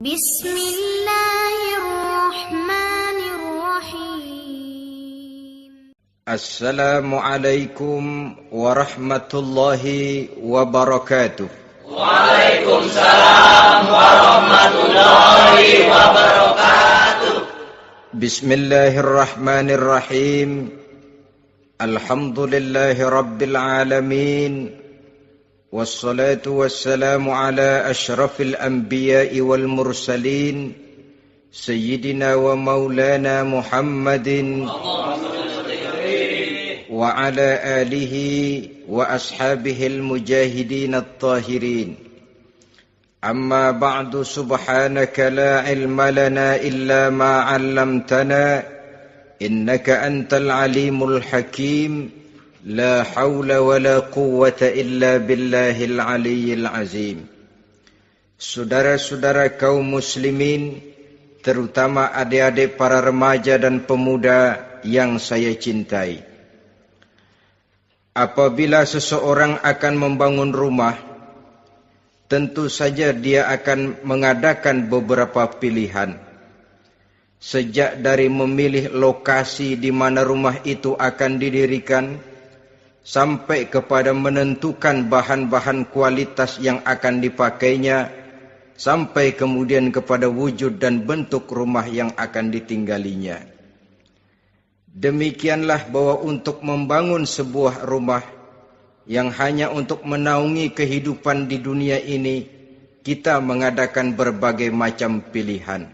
Bismillahirrahmanirrahim. Assalamualaikum warahmatullahi wabarakatuh. Waalaikumsalam warahmatullahi wabarakatuh. Bismillahirrahmanirrahim. Alhamdulillahi rabbil alamin. Wassalatu wassalamu ala ashrafil anbiya'i wal mursalin. Sayyidina wa maulana Muhammadin wa ala alihi wa ashabihil mujahidin at-tahirin. Amma ba'du, subhanaka la ilma lana illa ma 'allamtana innaka antal alimul hakim. La haula wa la quwwata illa billahil aliyyil azim. Saudara-saudara kaum muslimin, terutama adik-adik para remaja dan pemuda yang saya cintai. Apabila seseorang akan membangun rumah, tentu saja dia akan mengadakan beberapa pilihan. Sejak dari memilih lokasi di mana rumah itu akan didirikan, sampai kepada menentukan bahan-bahan kualitas yang akan dipakainya, sampai kemudian kepada wujud dan bentuk rumah yang akan ditinggalinya. Demikianlah bahwa untuk membangun sebuah rumah yang hanya untuk menaungi kehidupan di dunia ini, kita mengadakan berbagai macam pilihan.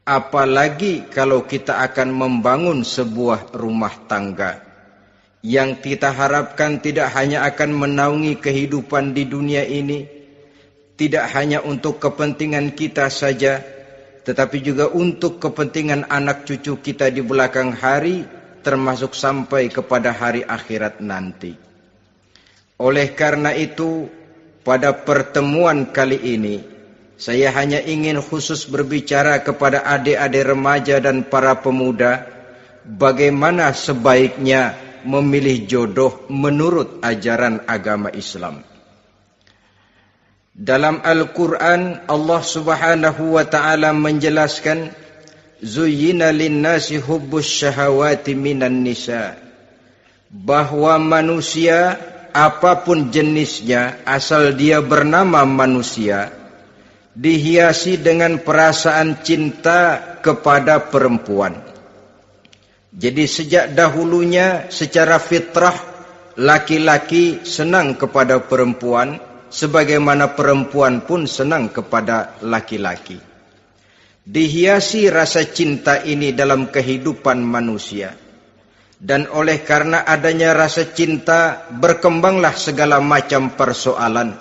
Apalagi kalau kita akan membangun sebuah rumah tangga yang kita harapkan tidak hanya akan menaungi kehidupan di dunia ini, tidak hanya untuk kepentingan kita saja, tetapi juga untuk kepentingan anak cucu kita di belakang hari, termasuk sampai kepada hari akhirat nanti. Oleh karena itu, pada pertemuan kali ini, saya hanya ingin khusus berbicara kepada adik-adik remaja dan para pemuda, bagaimana sebaiknya memilih jodoh menurut ajaran agama Islam. Dalam Al-Quran, Allah subhanahu wa ta'ala menjelaskan, Zuyyina linnasi hubbus syahawati minan nisa, bahwa manusia apapun jenisnya, asal dia bernama manusia, dihiasi dengan perasaan cinta kepada perempuan. Jadi sejak dahulunya secara fitrah laki-laki senang kepada perempuan, sebagaimana perempuan pun senang kepada laki-laki. Dihiasi rasa cinta ini dalam kehidupan manusia. Dan oleh karena adanya rasa cinta, berkembanglah segala macam persoalan.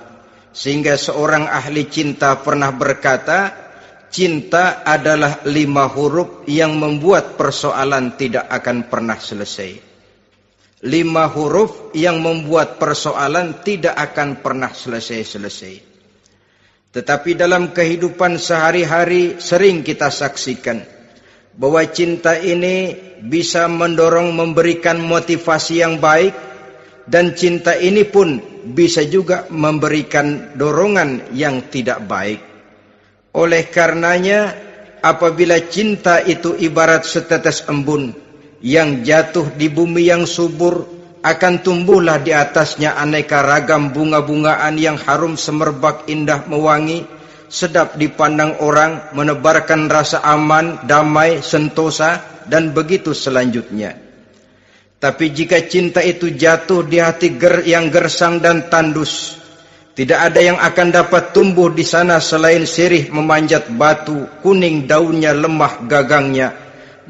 Sehingga seorang ahli cinta pernah berkata, cinta adalah 5 huruf yang membuat persoalan tidak akan pernah selesai. 5 huruf yang membuat persoalan tidak akan pernah selesai-selesai. Tetapi dalam kehidupan sehari-hari sering kita saksikan bahwa cinta ini bisa mendorong, memberikan motivasi yang baik, dan cinta ini pun bisa juga memberikan dorongan yang tidak baik. Oleh karenanya, apabila cinta itu ibarat setetes embun yang jatuh di bumi yang subur, akan tumbuhlah di atasnya aneka ragam bunga-bungaan yang harum semerbak, indah mewangi, sedap dipandang orang, menebarkan rasa aman, damai, sentosa, dan begitu selanjutnya. Tapi jika cinta itu jatuh di hati yang gersang dan tandus, tidak ada yang akan dapat tumbuh di sana selain sirih memanjat batu, kuning daunnya, lemah gagangnya.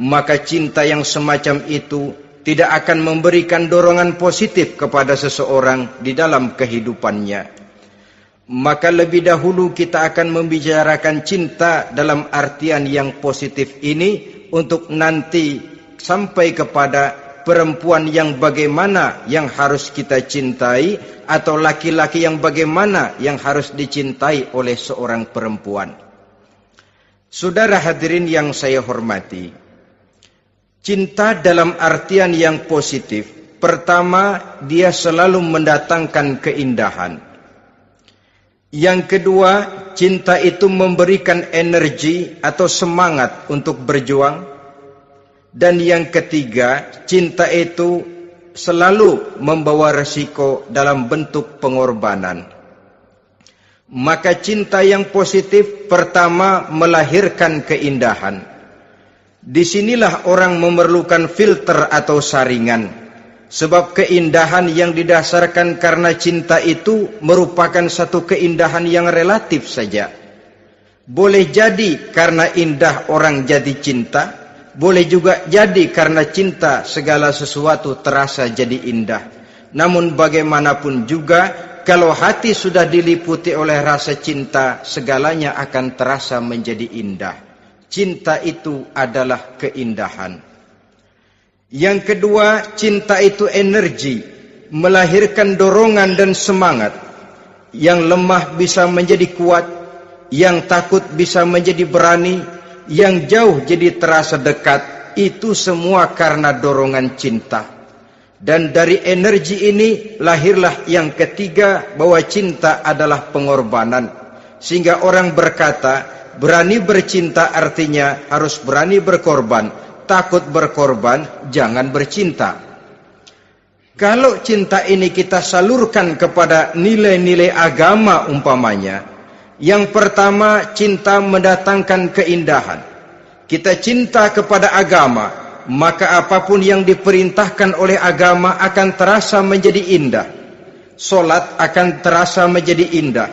Maka cinta yang semacam itu tidak akan memberikan dorongan positif kepada seseorang di dalam kehidupannya. Maka lebih dahulu kita akan membicarakan cinta dalam artian yang positif ini, untuk nanti sampai kepada perempuan yang bagaimana yang harus kita cintai, atau laki-laki yang bagaimana yang harus dicintai oleh seorang perempuan. Saudara hadirin yang saya hormati, cinta dalam artian yang positif, pertama, dia selalu mendatangkan keindahan. Yang kedua, cinta itu memberikan energi atau semangat untuk berjuang. Dan yang ketiga, cinta itu selalu membawa resiko dalam bentuk pengorbanan. Maka cinta yang positif pertama melahirkan keindahan. Disinilah orang memerlukan filter atau saringan. Sebab keindahan yang didasarkan karena cinta itu merupakan satu keindahan yang relatif saja. Boleh jadi karena indah orang jadi cinta, boleh juga jadi karena cinta segala sesuatu terasa jadi indah. Namun bagaimanapun juga, kalau hati sudah diliputi oleh rasa cinta, segalanya akan terasa menjadi indah. Cinta itu adalah keindahan. Yang kedua, cinta itu energi, melahirkan dorongan dan semangat. Yang lemah bisa menjadi kuat, yang takut bisa menjadi berani, yang jauh jadi terasa dekat. Itu semua karena dorongan cinta. Dan dari energi ini lahirlah yang ketiga, bahwa cinta adalah pengorbanan. Sehingga orang berkata, berani bercinta artinya harus berani berkorban. Takut berkorban, jangan bercinta. Kalau cinta ini kita salurkan kepada nilai-nilai agama umpamanya, yang pertama, cinta mendatangkan keindahan. Kita cinta kepada agama, maka apapun yang diperintahkan oleh agama akan terasa menjadi indah. Solat akan terasa menjadi indah.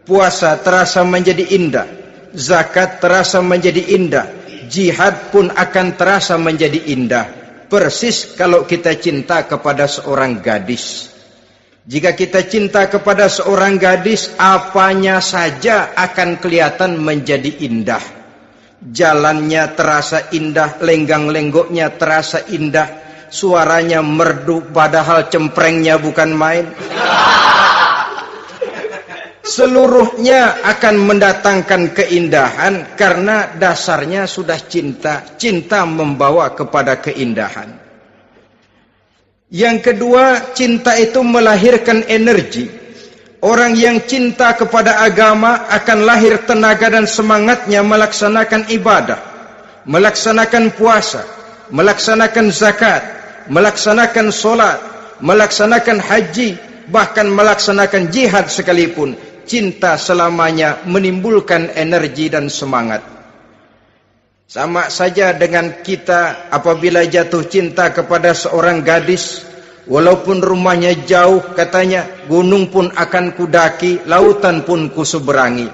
Puasa terasa menjadi indah. Zakat terasa menjadi indah. Jihad pun akan terasa menjadi indah. Persis kalau kita cinta kepada seorang gadis. Jika kita cinta kepada seorang gadis, apanya saja akan kelihatan menjadi indah. Jalannya terasa indah, lenggang-lenggoknya terasa indah, suaranya merdu padahal cemprengnya bukan main. Seluruhnya akan mendatangkan keindahan karena dasarnya sudah cinta. Cinta membawa kepada keindahan. Yang kedua, cinta itu melahirkan energi. Orang yang cinta kepada agama akan lahir tenaga dan semangatnya melaksanakan ibadah, melaksanakan puasa, melaksanakan zakat, melaksanakan solat, melaksanakan haji, bahkan melaksanakan jihad sekalipun. Cinta selamanya menimbulkan energi dan semangat. Sama saja dengan kita apabila jatuh cinta kepada seorang gadis, walaupun rumahnya jauh, katanya, gunung pun akan kudaki, lautan pun kuseberangi.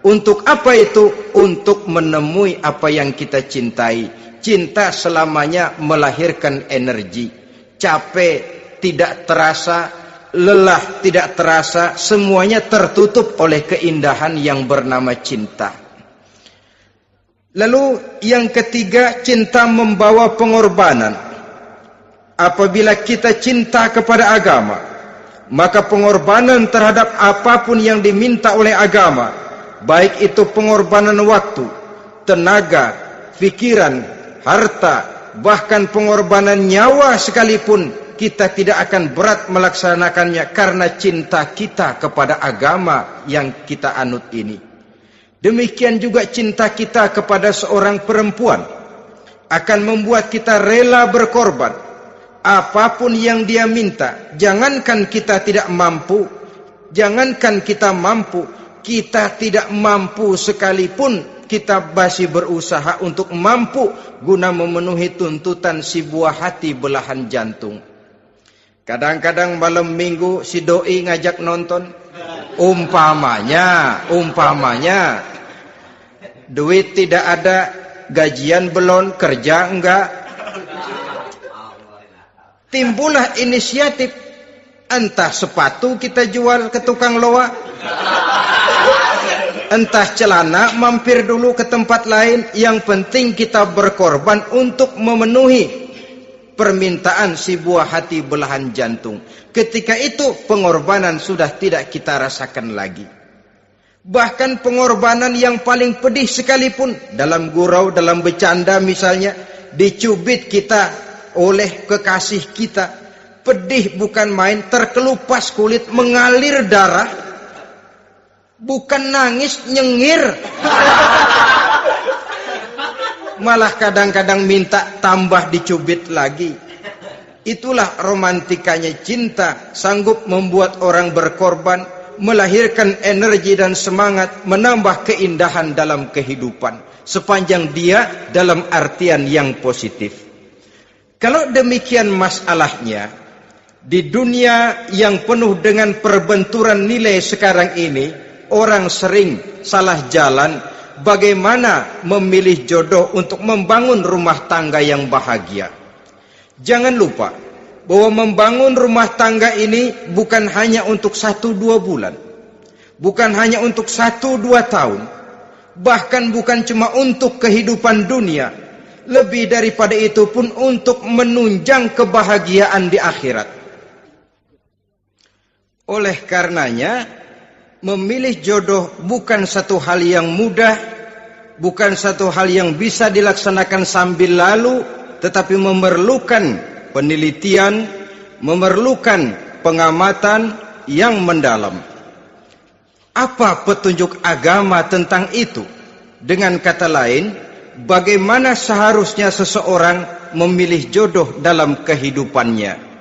Untuk apa itu? Untuk menemui apa yang kita cintai. Cinta selamanya melahirkan energi. Capek tidak terasa, lelah tidak terasa, semuanya tertutup oleh keindahan yang bernama cinta. Lalu yang ketiga, cinta membawa pengorbanan. Apabila kita cinta kepada agama, maka pengorbanan terhadap apapun yang diminta oleh agama, baik itu pengorbanan waktu, tenaga, pikiran, harta, bahkan pengorbanan nyawa sekalipun, kita tidak akan berat melaksanakannya karena cinta kita kepada agama yang kita anut ini. Demikian juga cinta kita kepada seorang perempuan akan membuat kita rela berkorban. Apapun yang dia minta, jangankan kita tidak mampu, jangankan kita mampu, kita tidak mampu sekalipun, kita masih berusaha untuk mampu guna memenuhi tuntutan si buah hati belahan jantung. Kadang-kadang malam minggu si doi ngajak nonton. Umpamanya duit tidak ada, gajian belum, kerja enggak. Timbullah inisiatif, entah sepatu kita jual ke tukang loa, entah celana mampir dulu ke tempat lain. Yang penting kita berkorban untuk memenuhi permintaan si buah hati belahan jantung. Ketika itu pengorbanan sudah tidak kita rasakan lagi. Bahkan pengorbanan yang paling pedih sekalipun, dalam gurau, dalam bercanda misalnya, dicubit kita oleh kekasih kita, pedih bukan main, terkelupas kulit, mengalir darah. Bukan nangis, nyengir. Malah kadang-kadang minta tambah dicubit lagi. Itulah romantikanya cinta, sanggup membuat orang berkorban, melahirkan energi dan semangat, menambah keindahan dalam kehidupan, sepanjang dia dalam artian yang positif. Kalau demikian masalahnya, di dunia yang penuh dengan perbenturan nilai sekarang ini, orang sering salah jalan bagaimana memilih jodoh untuk membangun rumah tangga yang bahagia. Jangan lupa bahwa membangun rumah tangga ini bukan hanya untuk 1-2 bulan, bukan hanya untuk 1-2 tahun, bahkan bukan cuma untuk kehidupan dunia, lebih daripada itu pun untuk menunjang kebahagiaan di akhirat. Oleh karenanya, memilih jodoh bukan satu hal yang mudah, bukan satu hal yang bisa dilaksanakan sambil lalu, tetapi memerlukan penelitian, memerlukan pengamatan yang mendalam. Apa petunjuk agama tentang itu? Dengan kata lain, bagaimana seharusnya seseorang memilih jodoh dalam kehidupannya?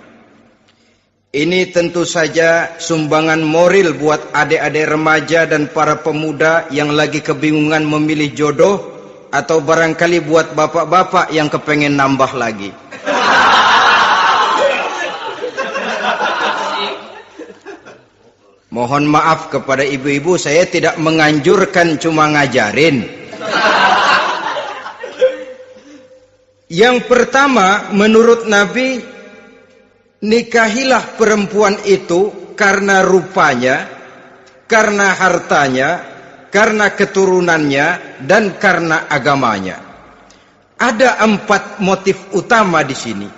Ini tentu saja sumbangan moral buat adik-adik remaja dan para pemuda yang lagi kebingungan memilih jodoh, atau barangkali buat bapak-bapak yang kepengen nambah lagi. Mohon maaf kepada ibu-ibu, saya tidak menganjurkan, cuma ngajarin. Yang pertama, menurut Nabi, nikahilah perempuan itu karena rupanya, karena hartanya, karena keturunannya, dan karena agamanya. Ada 4 motif utama di sini.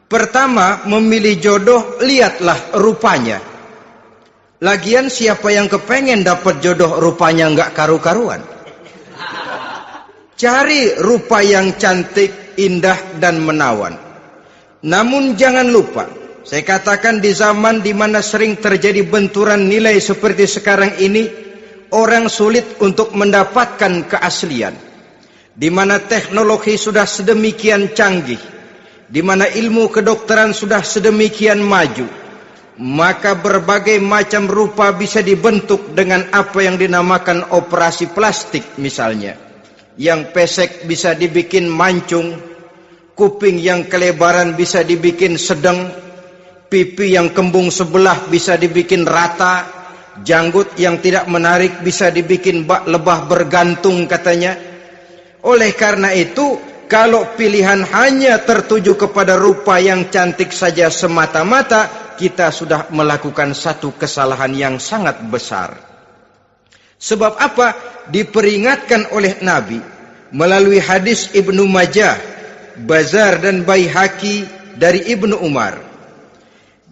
Pertama, memilih jodoh, lihatlah rupanya. Lagian siapa yang kepengen dapat jodoh rupanya nggak karu-karuan? Cari rupa yang cantik, indah, dan menawan. Namun jangan lupa, saya katakan di zaman di mana sering terjadi benturan nilai seperti sekarang ini, orang sulit untuk mendapatkan keaslian. Di mana teknologi sudah sedemikian canggih, di mana ilmu kedokteran sudah sedemikian maju, maka berbagai macam rupa bisa dibentuk dengan apa yang dinamakan operasi plastik misalnya. Yang pesek bisa dibikin mancung, kuping yang kelebaran bisa dibikin sedang, pipi yang kembung sebelah bisa dibikin rata, janggut yang tidak menarik bisa dibikin bak lebah bergantung katanya. Oleh karena itu, kalau pilihan hanya tertuju kepada rupa yang cantik saja semata-mata, kita sudah melakukan satu kesalahan yang sangat besar. Sebab apa? Diperingatkan oleh Nabi melalui hadis Ibnu Majah, Bazar dan Baihaqi dari Ibnu Umar.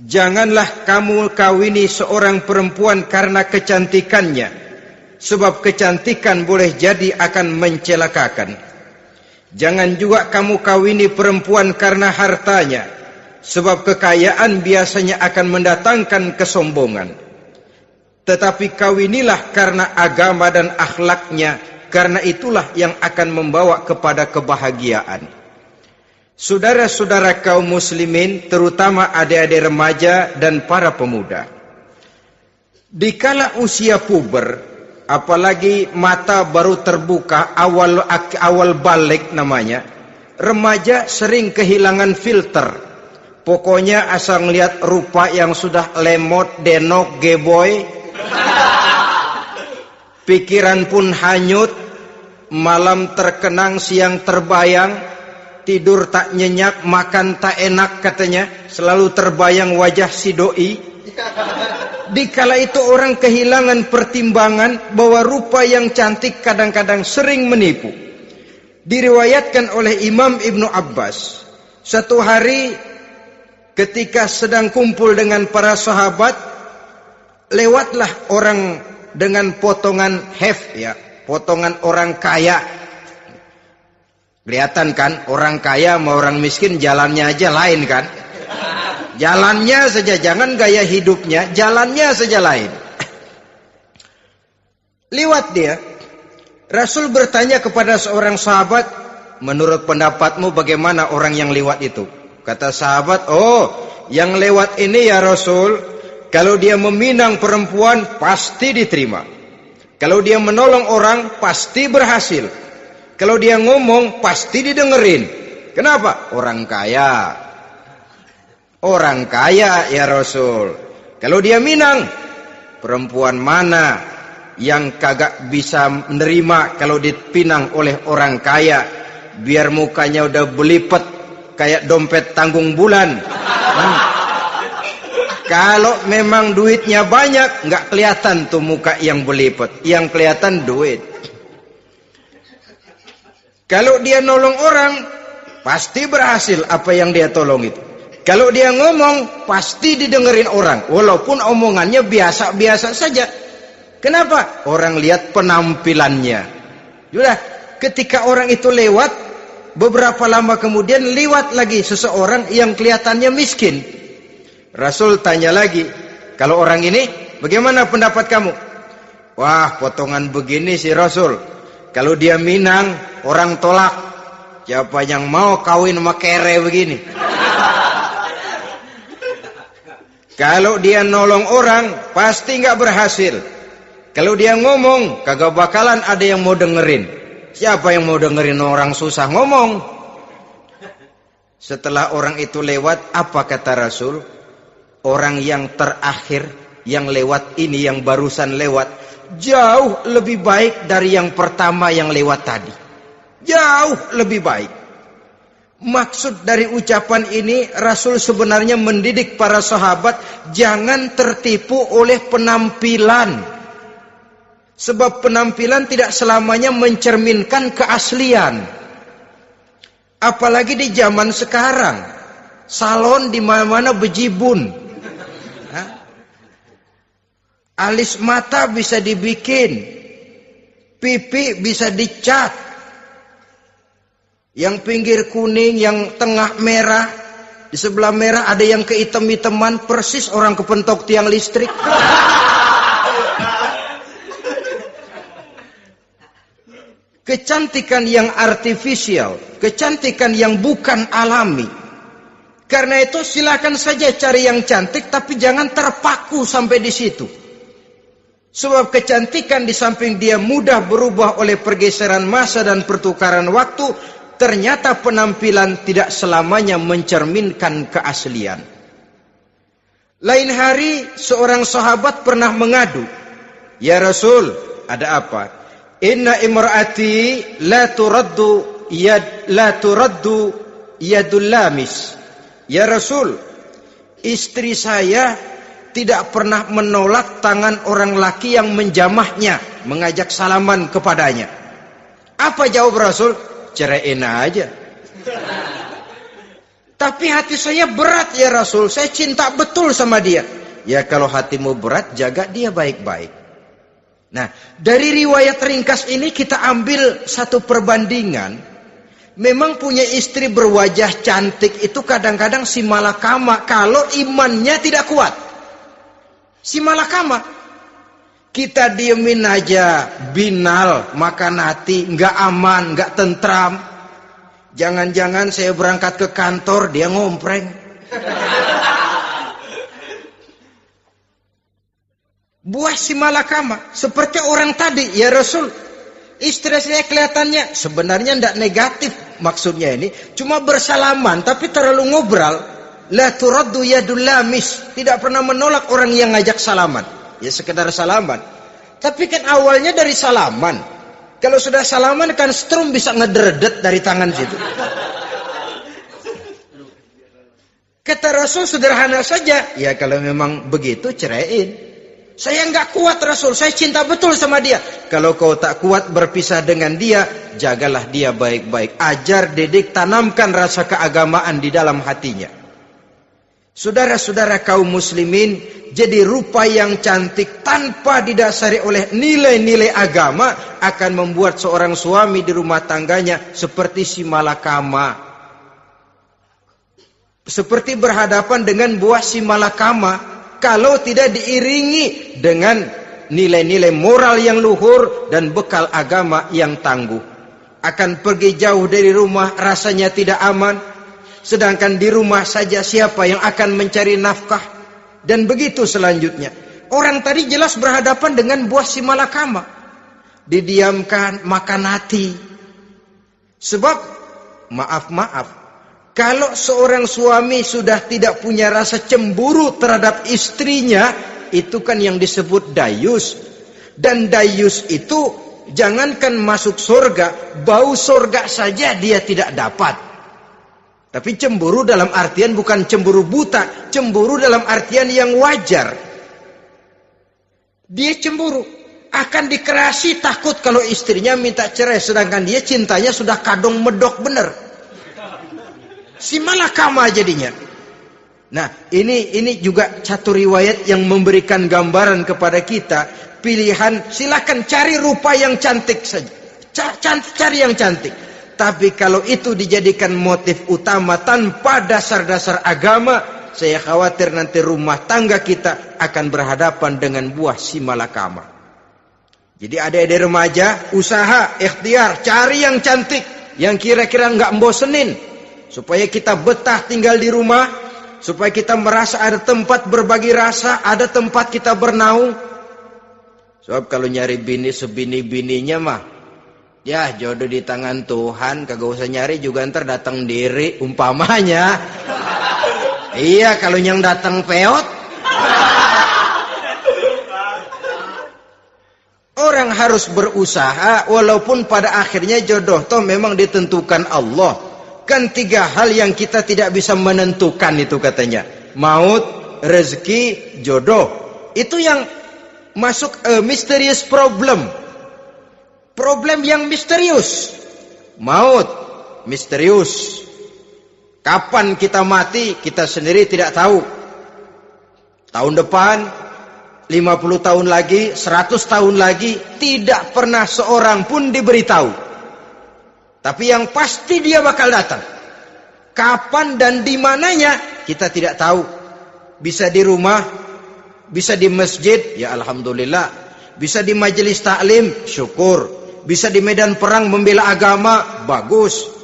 Janganlah kamu kawini seorang perempuan karena kecantikannya, sebab kecantikan boleh jadi akan mencelakakan. Jangan juga kamu kawini perempuan karena hartanya, sebab kekayaan biasanya akan mendatangkan kesombongan. Tetapi kawinilah karena agama dan akhlaknya, karena itulah yang akan membawa kepada kebahagiaan. Saudara-saudara kaum muslimin, terutama adik-adik remaja dan para pemuda, dikala usia puber, apalagi mata baru terbuka, awal balik namanya, remaja sering kehilangan filter. Pokoknya asal ngelihat rupa yang sudah lemot, denok, geboy, pikiran pun hanyut, malam terkenang, siang terbayang, tidur tak nyenyak, makan tak enak katanya, selalu terbayang wajah si doi. Dikala itu orang kehilangan pertimbangan bahwa rupa yang cantik kadang-kadang sering menipu. Diriwayatkan oleh Imam Ibnu Abbas, satu hari ketika sedang kumpul dengan para sahabat, lewatlah orang dengan potongan ya, potongan orang kaya. Kelihatan kan, orang kaya sama orang miskin jalannya aja lain kan? Jalannya saja, jangan gaya hidupnya, jalannya saja lain. Liwat dia. Rasul bertanya kepada seorang sahabat, menurut pendapatmu bagaimana orang yang lewat itu? Kata sahabat, yang lewat ini ya Rasul, kalau dia meminang perempuan pasti diterima. Kalau dia menolong orang pasti berhasil. Kalau dia ngomong pasti didengerin. Kenapa? Orang kaya. Orang kaya ya Rasul. Kalau dia minang, perempuan mana yang kagak bisa menerima kalau dipinang oleh orang kaya? Biar mukanya udah belipet kayak dompet tanggung bulan. Kalau memang duitnya banyak, nggak kelihatan tuh muka yang belipet. Yang kelihatan duit. Kalau dia nolong orang, pasti berhasil apa yang dia tolong itu. Kalau dia ngomong, pasti didengerin orang. Walaupun omongannya biasa-biasa saja. Kenapa? Orang lihat penampilannya. Sudah, ketika orang itu lewat, beberapa lama kemudian lewat lagi seseorang yang kelihatannya miskin. Rasul tanya lagi, kalau orang ini, bagaimana pendapat kamu? Wah, potongan begini sih Rasul. Kalau dia minang, orang tolak. Siapa yang mau kawin sama kere begini? Kalau dia nolong orang, pasti nggak berhasil. Kalau dia ngomong, kagak bakalan ada yang mau dengerin. Siapa yang mau dengerin orang susah ngomong? Setelah orang itu lewat, apa kata Rasul? Orang yang terakhir, yang lewat ini, yang barusan lewat, jauh lebih baik dari yang pertama yang lewat tadi. Jauh lebih baik. Maksud dari ucapan ini, Rasul sebenarnya mendidik para sahabat jangan tertipu oleh penampilan. Sebab penampilan tidak selamanya mencerminkan keaslian. Apalagi di zaman sekarang, salon di mana-mana bejibun. Alis mata bisa dibikin, pipi bisa dicat. Yang pinggir kuning, yang tengah merah, di sebelah merah ada yang kehitam-hitaman, persis orang kepentok tiang listrik. Kecantikan yang artifisial, kecantikan yang bukan alami. Karena itu silakan saja cari yang cantik, tapi jangan terpaku sampai di situ. Sebab kecantikan di samping dia mudah berubah oleh pergeseran masa dan pertukaran waktu, ternyata penampilan tidak selamanya mencerminkan keaslian. Lain hari seorang sahabat pernah mengadu, "Ya Rasul, ada apa? Inna imraati la turaddu yadul lamis." Ya Rasul, istri saya tidak pernah menolak tangan orang laki yang menjamahnya, mengajak salaman kepadanya. Apa jawab Rasul? Ceraiin aja. Tapi hati saya berat ya Rasul, saya cinta betul sama dia. Ya kalau hatimu berat, jaga dia baik-baik. Nah, dari riwayat ringkas ini kita ambil satu perbandingan. Memang punya istri berwajah cantik itu kadang-kadang si malakama kalau imannya tidak kuat. Si malakama. Kita diemin aja, binal, makan hati, nggak aman, nggak tentram. Jangan-jangan saya berangkat ke kantor, dia ngompreng. Buah si malakama, seperti orang tadi, ya Rasul. Istri saya kelihatannya, sebenarnya nggak negatif maksudnya ini, cuma bersalaman, tapi terlalu ngobrol. La turaddu yadul lamis, tidak pernah menolak orang yang ngajak salaman. Ya sekedar salaman. Tapi kan awalnya dari salaman. Kalau sudah salaman kan strum bisa ngederdet dari tangan situ. Kata Rasul sederhana saja. Ya kalau memang begitu ceraiin. Saya nggak kuat Rasul. Saya cinta betul sama dia. Kalau kau tak kuat berpisah dengan dia, jagalah dia baik-baik. Ajar, didik, tanamkan rasa keagamaan di dalam hatinya. Saudara-saudara kaum muslimin, jadi rupa yang cantik tanpa didasari oleh nilai-nilai agama akan membuat seorang suami di rumah tangganya seperti si malakama. Seperti berhadapan dengan buah si malakama kalau tidak diiringi dengan nilai-nilai moral yang luhur dan bekal agama yang tangguh. Akan pergi jauh dari rumah rasanya tidak aman, sedangkan di rumah saja siapa yang akan mencari nafkah? Dan begitu selanjutnya. Orang tadi jelas berhadapan dengan buah si malakama. Didiamkan, makan hati. Sebab, maaf, kalau seorang suami sudah tidak punya rasa cemburu terhadap istrinya, itu kan yang disebut dayus. Dan dayus itu jangankan masuk surga, bau surga saja dia tidak dapat. Tapi cemburu dalam artian bukan cemburu buta, cemburu dalam artian yang wajar. Dia cemburu, akan dikerasi takut kalau istrinya minta cerai, sedangkan dia cintanya sudah kadung medok bener. Si malakama jadinya. Nah, ini juga satu riwayat yang memberikan gambaran kepada kita. Pilihan, silakan cari rupa yang cantik saja. Cari yang cantik. Tapi kalau itu dijadikan motif utama tanpa dasar-dasar agama, saya khawatir nanti rumah tangga kita akan berhadapan dengan buah si malakama. Jadi adik-adik remaja, usaha, ikhtiar, cari yang cantik, yang kira-kira nggak membosenin, supaya kita betah tinggal di rumah, supaya kita merasa ada tempat berbagi rasa, ada tempat kita bernaung. Sebab kalau nyari bini sebini-bininya mah, ya jodoh di tangan Tuhan, kagak usah nyari juga ntar datang diri umpamanya. Iya, kalau yang datang peot. Orang harus berusaha walaupun pada akhirnya jodoh toh memang ditentukan Allah. Kan 3 hal yang kita tidak bisa menentukan itu katanya. Maut, rezeki, jodoh. Itu yang masuk mysterious problem. Problem yang misterius. Maut, misterius. Kapan kita mati, kita sendiri tidak tahu. Tahun depan, 50 tahun lagi, 100 tahun lagi, tidak pernah seorang pun diberitahu. Tapi yang pasti dia bakal datang. Kapan dan di mananya, kita tidak tahu. Bisa di rumah, bisa di masjid, ya alhamdulillah. Bisa di majelis taklim, syukur. Bisa di medan perang membela agama, bagus.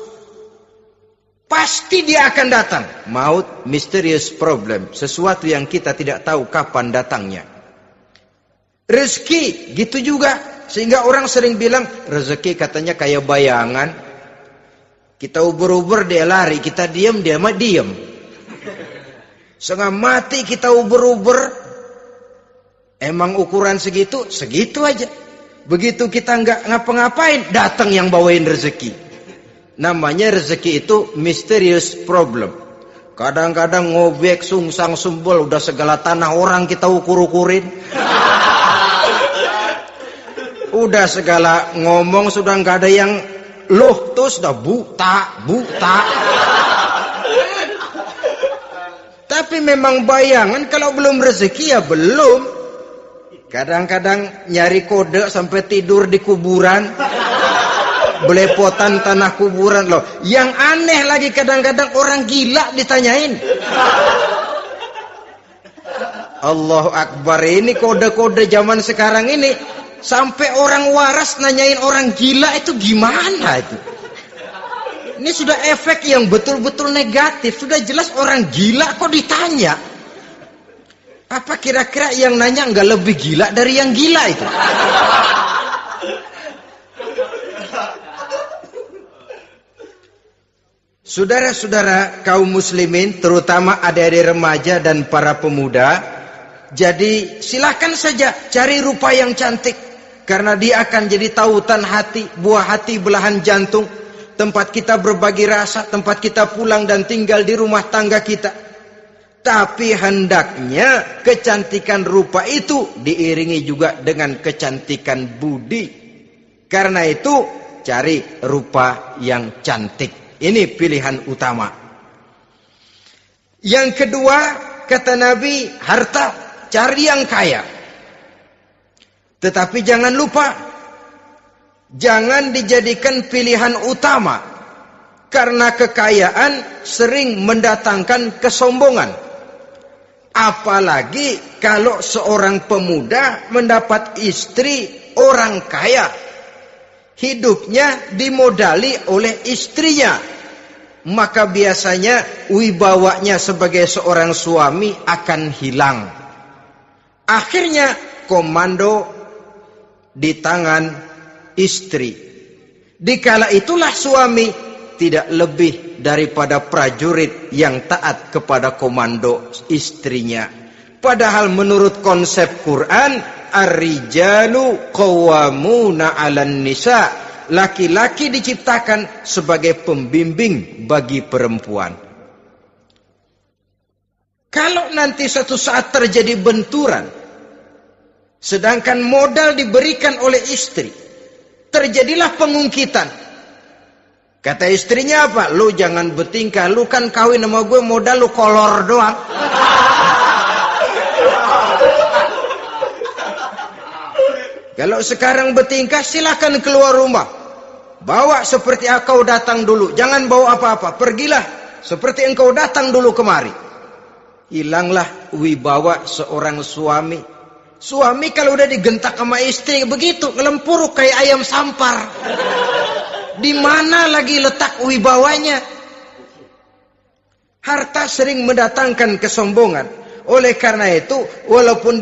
Pasti dia akan datang. Maut, mysterious problem. Sesuatu yang kita tidak tahu kapan datangnya. Rezeki, gitu juga. Sehingga orang sering bilang, rezeki katanya kayak bayangan. Kita uber-uber, dia lari. Kita diam, dia mah diam. Setengah mati kita uber-uber. Emang ukuran segitu? Segitu aja. Begitu kita nggak ngapa-ngapain, datang yang bawain rezeki. Namanya rezeki itu mysterious problem. Kadang-kadang ngobek, sungsang, sumbul, udah segala tanah orang kita ukur-ukurin. Udah segala ngomong sudah nggak ada yang loh, tuh sudah buta. Tapi memang bayangan, kalau belum rezeki ya belum. Kadang-kadang nyari kode sampai tidur di kuburan. Belepotan tanah kuburan loh. Yang aneh lagi kadang-kadang orang gila ditanyain. Allahu Akbar, ini kode-kode zaman sekarang ini. Sampai orang waras nanyain orang gila itu gimana itu. Ini sudah efek yang betul-betul negatif. Sudah jelas orang gila kok ditanya. Apa kira-kira yang nanya nggak lebih gila dari yang gila itu? Saudara-saudara kaum muslimin, terutama adik-adik remaja dan para pemuda, jadi silakan saja cari rupa yang cantik, karena dia akan jadi tautan hati, buah hati belahan jantung, tempat kita berbagi rasa, tempat kita pulang dan tinggal di rumah tangga kita. Tapi hendaknya kecantikan rupa itu diiringi juga dengan kecantikan budi. Karena itu cari rupa yang cantik. Ini pilihan utama. Yang kedua, kata Nabi, harta, cari yang kaya. Tetapi jangan lupa, jangan dijadikan pilihan utama. Karena kekayaan sering mendatangkan kesombongan. Apalagi kalau seorang pemuda mendapat istri orang kaya. Hidupnya dimodali oleh istrinya. Maka biasanya wibawanya sebagai seorang suami akan hilang. Akhirnya komando di tangan istri. Dikala itulah suami tidak lebih daripada prajurit yang taat kepada komando istrinya. Padahal menurut konsep Quran, ar-rijalu qawwamuna 'alan nisa, laki-laki diciptakan sebagai pembimbing bagi perempuan. Kalau nanti suatu saat terjadi benturan, sedangkan modal diberikan oleh istri, terjadilah pengungkitan. Kata istrinya apa? Lu jangan bertingkah, lu kan kawin sama gue modal lu kolor doang. Kalau sekarang bertingkah silakan keluar rumah. Bawa seperti engkau datang dulu, jangan bawa apa-apa. Pergilah seperti engkau datang dulu kemari. Hilanglah wibawa seorang suami. Suami kalau udah digentak sama istri begitu, ngelempuruk kayak ayam sampar. Di mana lagi letak wibawanya? Harta sering mendatangkan kesombongan. Oleh karena itu, walaupun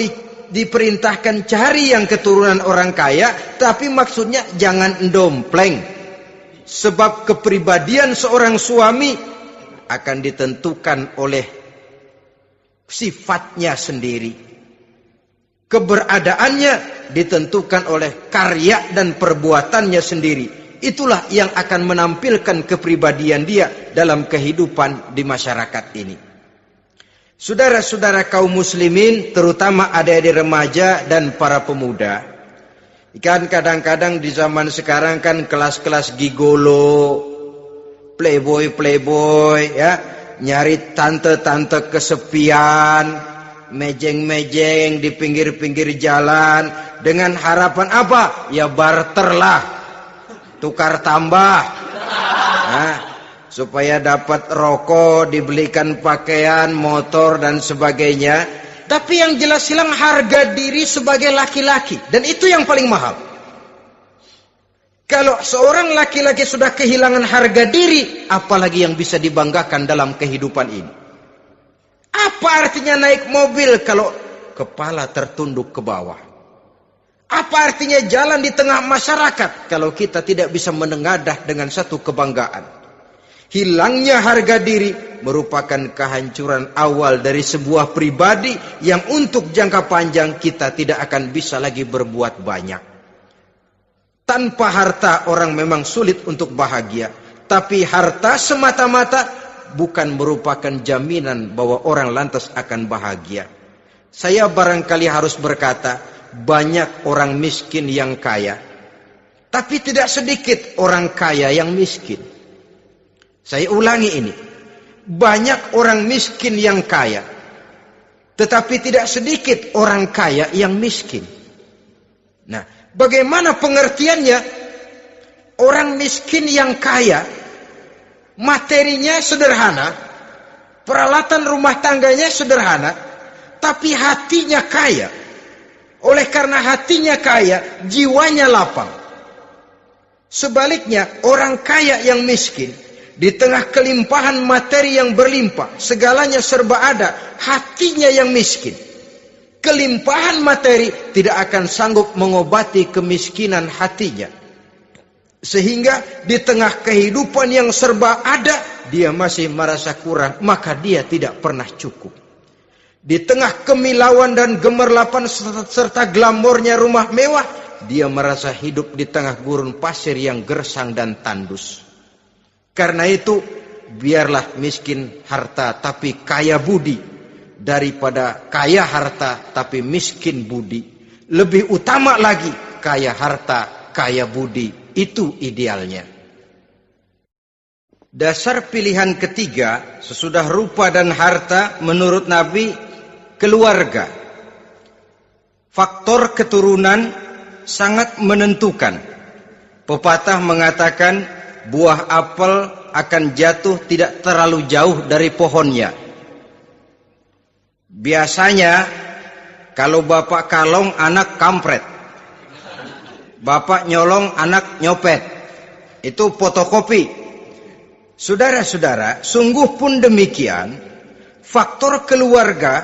diperintahkan cari yang keturunan orang kaya, tapi maksudnya jangan dompleng. Sebab kepribadian seorang suami akan ditentukan oleh sifatnya sendiri. Keberadaannya ditentukan oleh karya dan perbuatannya sendiri. Itulah yang akan menampilkan kepribadian dia dalam kehidupan di masyarakat ini. Saudara-saudara kaum muslimin, terutama adik-adik remaja dan para pemuda. Kan kadang-kadang di zaman sekarang kan kelas-kelas gigolo, playboy ya, nyari tante-tante kesepian, mejeng-mejeng di pinggir-pinggir jalan dengan harapan apa? Ya barterlah. Tukar tambah, nah, supaya dapat rokok, dibelikan pakaian, motor dan sebagainya. Tapi yang jelas hilang harga diri sebagai laki-laki, dan itu yang paling mahal. Kalau seorang laki-laki sudah kehilangan harga diri, apalagi yang bisa dibanggakan dalam kehidupan ini? Apa artinya naik mobil kalau kepala tertunduk ke bawah? Apa artinya jalan di tengah masyarakat kalau kita tidak bisa menengadah dengan satu kebanggaan? Hilangnya harga diri merupakan kehancuran awal dari sebuah pribadi yang untuk jangka panjang kita tidak akan bisa lagi berbuat banyak. Tanpa harta orang memang sulit untuk bahagia, tapi harta semata-mata bukan merupakan jaminan bahwa orang lantas akan bahagia. Saya barangkali harus berkata, banyak orang miskin yang kaya, tapi tidak sedikit orang kaya yang miskin. Saya ulangi ini, banyak orang miskin yang kaya, tetapi tidak sedikit orang kaya yang miskin. Nah, bagaimana pengertiannya? Orang miskin yang kaya, materinya sederhana, peralatan rumah tangganya sederhana, tapi hatinya kaya. Oleh karena hatinya kaya, jiwanya lapang. Sebaliknya, orang kaya yang miskin, di tengah kelimpahan materi yang berlimpah, segalanya serba ada, hatinya yang miskin. Kelimpahan materi tidak akan sanggup mengobati kemiskinan hatinya. Sehingga di tengah kehidupan yang serba ada, dia masih merasa kurang, maka dia tidak pernah cukup. Di tengah kemilauan dan gemerlapan serta glamornya rumah mewah, dia merasa hidup di tengah gurun pasir yang gersang dan tandus. Karena itu, biarlah miskin harta tapi kaya budi, daripada kaya harta tapi miskin budi. Lebih utama lagi, kaya harta, kaya budi. Itu idealnya. Dasar pilihan ketiga, sesudah rupa dan harta, menurut Nabi, keluarga. Faktor keturunan sangat menentukan. Pepatah mengatakan buah apel akan jatuh tidak terlalu jauh dari pohonnya. Biasanya kalau bapak kalong anak kampret, bapak nyolong anak nyopet. Itu fotokopi. Saudara-saudara, sungguh pun demikian, faktor keluarga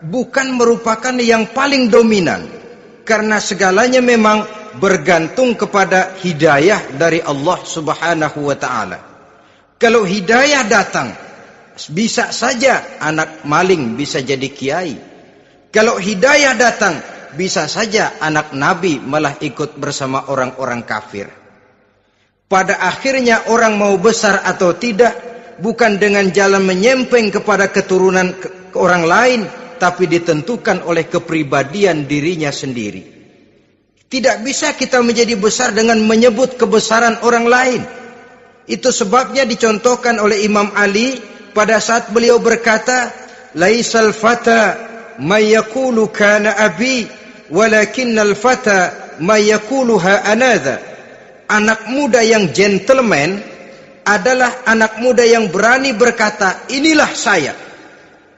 bukan merupakan yang paling dominan, karena segalanya memang bergantung kepada hidayah dari Allah Subhanahu wa ta'ala. Kalau hidayah datang, bisa saja anak maling bisa jadi kiai. Kalau hidayah datang, bisa saja anak nabi malah ikut bersama orang-orang kafir. Pada akhirnya orang mau besar atau tidak bukan dengan jalan menyempeng kepada keturunan orang lain, tapi ditentukan oleh kepribadian dirinya sendiri. Tidak bisa kita menjadi besar dengan menyebut kebesaran orang lain. Itu sebabnya dicontohkan oleh Imam Ali pada saat beliau berkata, "Laisal fata may yaqulu kana abi, walakinnal fata may yaquluha anadha." Anak muda yang gentleman adalah anak muda yang berani berkata, "Inilah saya."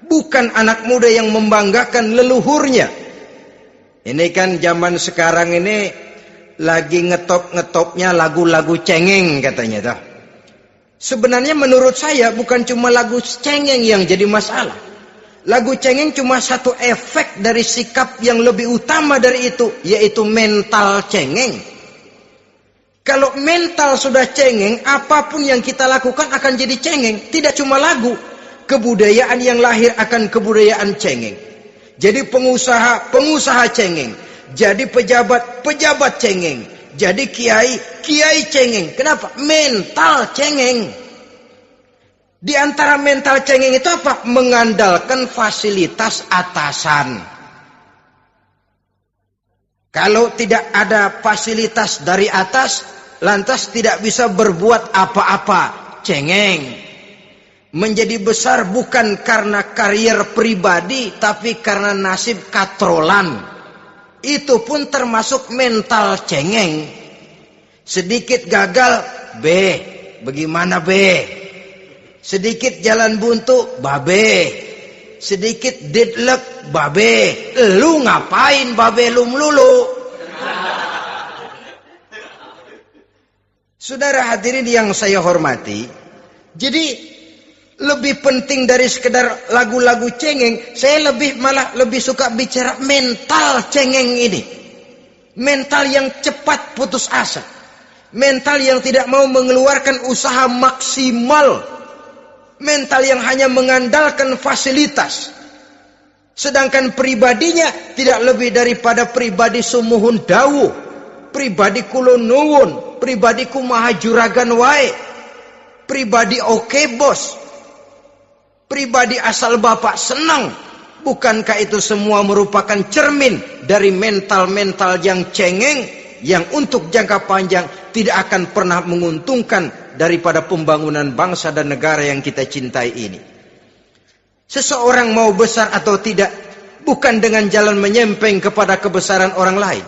Bukan anak muda yang membanggakan leluhurnya. Ini kan zaman sekarang ini lagi ngetop-ngetopnya lagu-lagu cengeng katanya. Sebenarnya menurut saya bukan cuma lagu cengeng yang jadi masalah. Lagu cengeng cuma satu efek dari sikap yang lebih utama dari itu, yaitu mental cengeng. Kalau mental sudah cengeng, apapun yang kita lakukan akan jadi cengeng. Tidak cuma lagu, kebudayaan yang lahir akan kebudayaan cengeng. Jadi pengusaha cengeng. Jadi pejabat cengeng. Jadi kiai cengeng. Kenapa? Mental cengeng. Di antara mental cengeng itu apa? Mengandalkan fasilitas atasan. Kalau tidak ada fasilitas dari atas, lantas tidak bisa berbuat apa-apa, cengeng. Menjadi besar bukan karena karier pribadi, tapi karena nasib katrolan. Itu pun termasuk mental cengeng. Sedikit gagal, bagaimana sedikit jalan buntu, sedikit deadlock, lu ngapain lu melulu? Saudara hadirin yang saya hormati, jadi lebih penting dari sekedar lagu-lagu cengeng, saya malah lebih suka bicara mental cengeng ini. Mental yang cepat putus asa. Mental yang tidak mau mengeluarkan usaha maksimal. Mental yang hanya mengandalkan fasilitas. Sedangkan pribadinya tidak lebih daripada pribadi sumuhun dawuh, pribadi kulon nuwun, pribadi kumaha juragan wae, pribadi oke bos, pribadi asal bapak senang. Bukankah itu semua merupakan cermin dari mental-mental yang cengeng, yang untuk jangka panjang tidak akan pernah menguntungkan daripada pembangunan bangsa dan negara yang kita cintai ini. Seseorang mau besar atau tidak bukan dengan jalan menyempeng kepada kebesaran orang lain.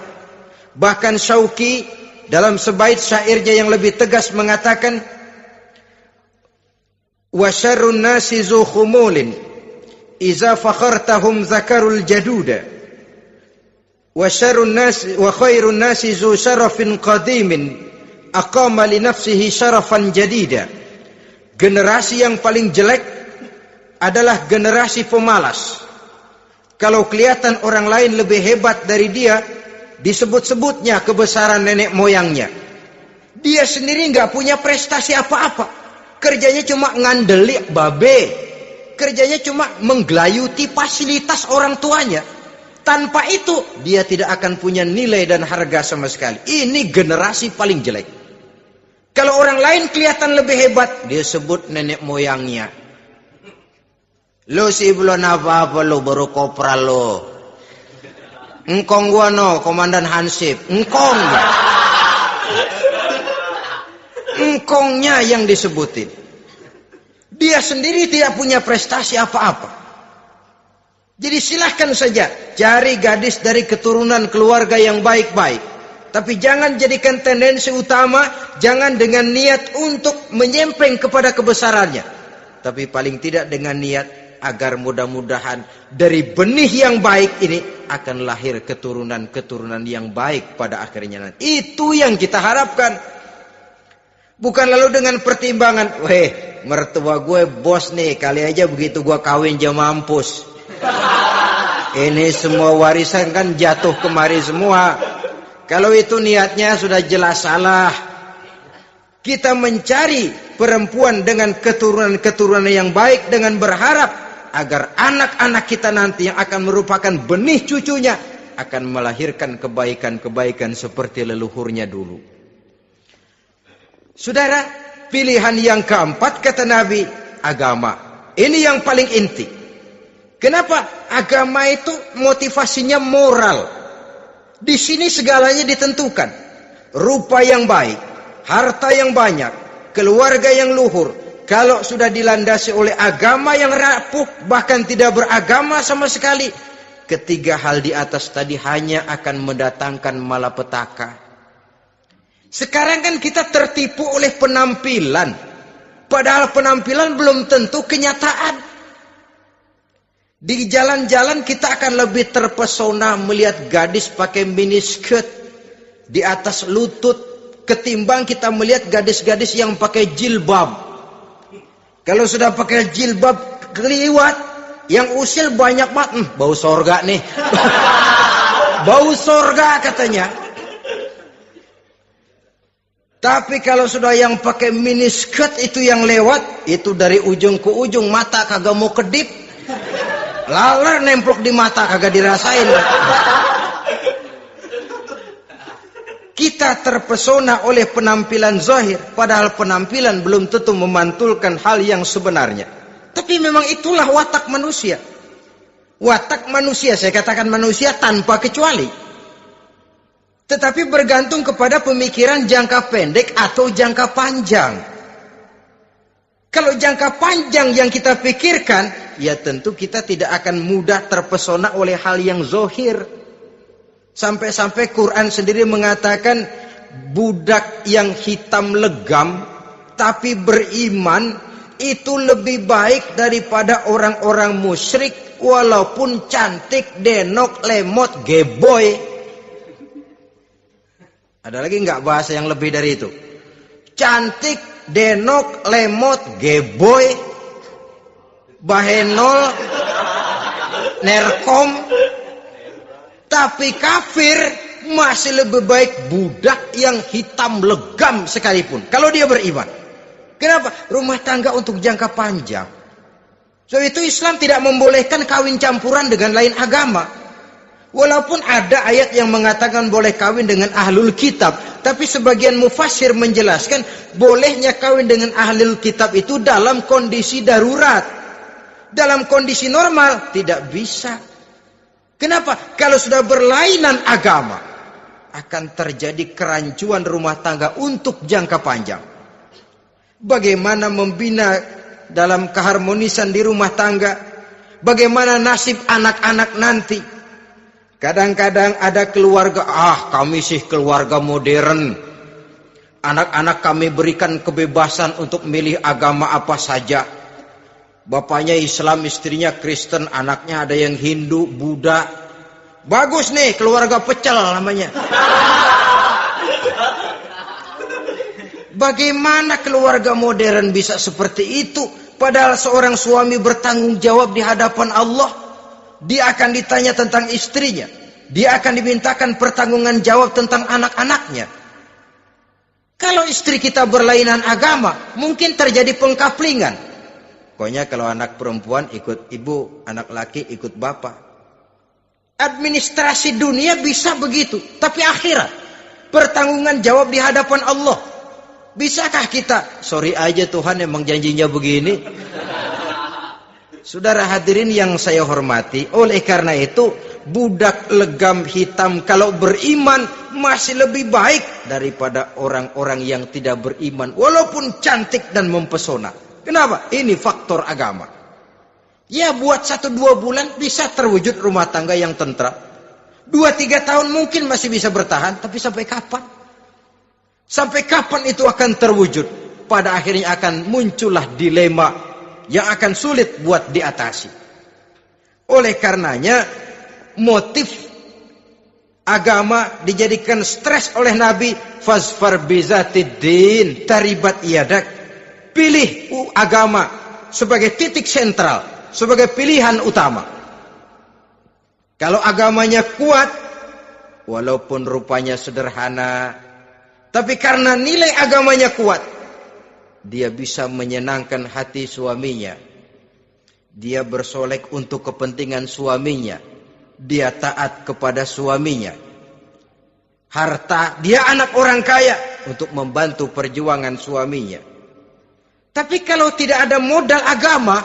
Bahkan Syauqi dalam sebaik syairnya yang lebih tegas mengatakan, wa syarrun nasi zu khumulin iza fakhartahum zakarul jaduda wa syarrun nasi wa khairun nasi zu syarafin qadimin aqama li nafsihi syarafan jadida. Generasi yang paling jelek adalah generasi pemalas. Kalau kelihatan orang lain lebih hebat dari dia, disebut-sebutnya kebesaran nenek moyangnya. Dia sendiri nggak punya prestasi apa-apa. Kerjanya cuma ngandeli babe. Kerjanya cuma menggelayuti fasilitas orang tuanya. Tanpa itu, dia tidak akan punya nilai dan harga sama sekali. Ini generasi paling jelek. Kalau orang lain kelihatan lebih hebat, dia sebut nenek moyangnya. Lo sih belum apa-apa lo, baru kopral lo. Engkong gua no, komandan Hansip. Engkongnya yang disebutin. Dia sendiri tidak punya prestasi apa-apa. Jadi silahkan saja cari gadis dari keturunan keluarga yang baik-baik. Tapi jangan jadikan tendensi utama, jangan dengan niat untuk menyempeng kepada kebesarannya. Tapi paling tidak dengan niat agar mudah-mudahan dari benih yang baik ini akan lahir keturunan-keturunan yang baik pada akhirnya nanti. Itu yang kita harapkan. Bukan lalu dengan pertimbangan, weh, mertua gue bos nih, kali aja begitu gue kawin dia mampus. Ini semua warisan kan jatuh kemari semua. Kalau itu niatnya sudah jelas salah. Kita mencari perempuan dengan keturunan-keturunan yang baik dengan berharap agar anak-anak kita nanti yang akan merupakan benih cucunya akan melahirkan kebaikan-kebaikan seperti leluhurnya dulu. Saudara, pilihan yang keempat kata Nabi, agama. Ini yang paling inti. Kenapa? Agama itu motivasinya moral. Di sini segalanya ditentukan. Rupa yang baik, harta yang banyak, keluarga yang luhur. Kalau sudah dilandasi oleh agama yang rapuh, bahkan tidak beragama sama sekali, ketiga hal di atas tadi hanya akan mendatangkan malapetaka. Sekarang kan kita tertipu oleh penampilan. Padahal penampilan belum tentu kenyataan. Di jalan-jalan kita akan lebih terpesona melihat gadis pakai miniskirt di atas lutut ketimbang kita melihat gadis-gadis yang pakai jilbab. Kalau sudah pakai jilbab keliwat, yang usil banyak banget, bau sorga nih. Bau sorga katanya. Tapi kalau sudah yang pakai miniskirt itu yang lewat, itu dari ujung ke ujung mata kagak mau kedip. Laler nemplok di mata kagak dirasain. Kita terpesona oleh penampilan zahir, padahal penampilan belum tentu memantulkan hal yang sebenarnya. Tapi memang itulah watak manusia. Watak manusia, saya katakan manusia tanpa kecuali. Tetapi bergantung kepada pemikiran jangka pendek atau jangka panjang. Kalau jangka panjang yang kita pikirkan, ya tentu kita tidak akan mudah terpesona oleh hal yang zahir. Sampai-sampai Quran sendiri mengatakan budak yang hitam legam tapi beriman itu lebih baik daripada orang-orang musyrik walaupun cantik, denok, lemot, geboy. Ada lagi nggak bahasa yang lebih dari itu? Cantik, denok, lemot, geboy, bahenol, nerkom. Tapi kafir masih lebih baik budak yang hitam legam sekalipun. Kalau dia beriman. Kenapa? Rumah tangga untuk jangka panjang. So itu Islam tidak membolehkan kawin campuran dengan lain agama. Walaupun ada ayat yang mengatakan boleh kawin dengan ahlul kitab. Tapi sebagian mufassir menjelaskan bolehnya kawin dengan ahlul kitab itu dalam kondisi darurat. Dalam kondisi normal tidak bisa. Kenapa? Kalau sudah berlainan agama, akan terjadi kerancuan rumah tangga untuk jangka panjang. Bagaimana membina dalam keharmonisan di rumah tangga? Bagaimana nasib anak-anak nanti? Kadang-kadang ada keluarga, kami sih keluarga modern. Anak-anak kami berikan kebebasan untuk milih agama apa saja. Bapaknya Islam, istrinya Kristen, anaknya ada yang Hindu, Buddha. Bagus nih, keluarga pecel namanya. Bagaimana keluarga modern bisa seperti itu? Padahal seorang suami bertanggung jawab di hadapan Allah. Dia akan ditanya tentang istrinya. Dia akan dimintakan pertanggungan jawab tentang anak-anaknya. Kalau istri kita berlainan agama, mungkin terjadi pengkaplingan. Pokoknya kalau anak perempuan ikut ibu, anak laki ikut bapak. Administrasi dunia bisa begitu. Tapi akhirat, pertanggungan jawab di hadapan Allah. Bisakah kita? Sorry aja Tuhan, emang janjinya begini. Saudara hadirin yang saya hormati, oleh karena itu budak legam hitam kalau beriman masih lebih baik daripada orang-orang yang tidak beriman walaupun cantik dan mempesona. Kenapa? Ini faktor agama. Ya buat 1-2 bulan bisa terwujud rumah tangga yang tentram. 2-3 tahun mungkin masih bisa bertahan, tapi sampai kapan? Sampai kapan itu akan terwujud? Pada akhirnya akan muncullah dilema yang akan sulit buat diatasi. Oleh karenanya motif agama dijadikan stres oleh Nabi. Fasfar bizatiddin taribat yadak. Pilih agama sebagai titik sentral, sebagai pilihan utama. Kalau agamanya kuat, walaupun rupanya sederhana, tapi karena nilai agamanya kuat, dia bisa menyenangkan hati suaminya. Dia bersolek untuk kepentingan suaminya. Dia taat kepada suaminya. Harta, dia anak orang kaya untuk membantu perjuangan suaminya. Tapi kalau tidak ada modal agama,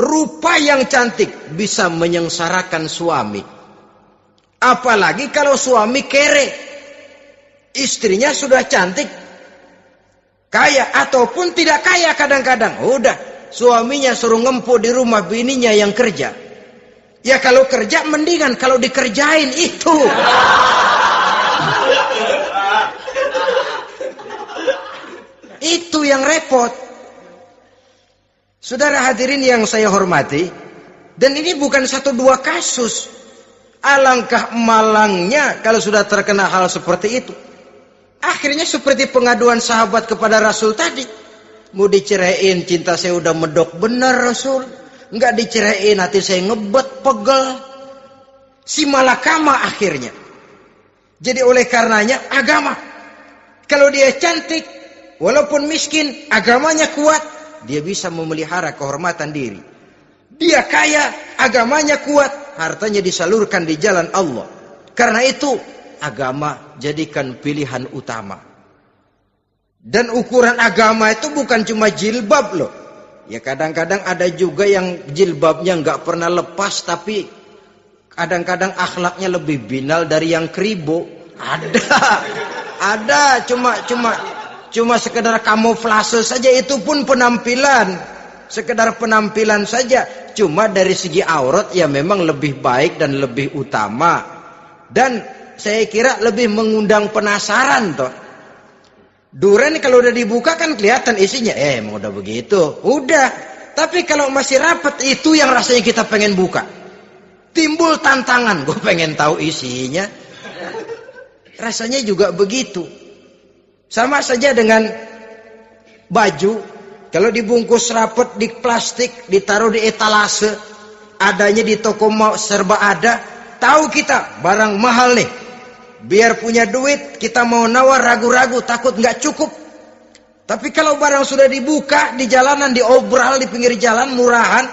rupa yang cantik bisa menyengsarakan suami. Apalagi kalau suami kere. Istrinya sudah cantik, kaya ataupun tidak kaya kadang-kadang. Udah, suaminya suruh ngempu di rumah, bininya yang kerja. Ya kalau kerja mendingan kalau dikerjain itu. Itu yang repot. Saudara hadirin yang saya hormati, dan ini bukan 1-2 kasus. Alangkah malangnya kalau sudah terkena hal seperti itu. Akhirnya seperti pengaduan sahabat kepada Rasul tadi. Mau diceraiin, cinta saya udah medok benar Rasul. Enggak diceraiin, hati saya ngebet, pegel. Si malakama akhirnya. Jadi oleh karenanya agama. Kalau dia cantik, walaupun miskin, agamanya kuat, dia bisa memelihara kehormatan diri. Dia kaya, agamanya kuat, hartanya disalurkan di jalan Allah. Karena itu, agama jadikan pilihan utama. Dan ukuran agama itu bukan cuma jilbab loh. Ya kadang-kadang ada juga yang jilbabnya nggak pernah lepas, tapi kadang-kadang akhlaknya lebih binal dari yang kribo. Ada cuma sekedar kamuflase saja, itu pun penampilan, sekedar penampilan saja. Cuma dari segi aurat ya memang lebih baik dan lebih utama, dan saya kira lebih mengundang penasaran toh. Duren kalau udah dibuka kan kelihatan isinya, emang udah begitu, udah. Tapi kalau masih rapat, itu yang rasanya kita pengen buka. Timbul tantangan, gue pengen tahu isinya. Rasanya juga begitu. Sama saja dengan baju, kalau dibungkus rapat di plastik, ditaruh di etalase, adanya di toko mau serba ada, tahu kita barang mahal nih. Biar punya duit, kita mau nawar ragu-ragu, takut nggak cukup. Tapi kalau barang sudah dibuka di jalanan, diobral di pinggir jalan, murahan,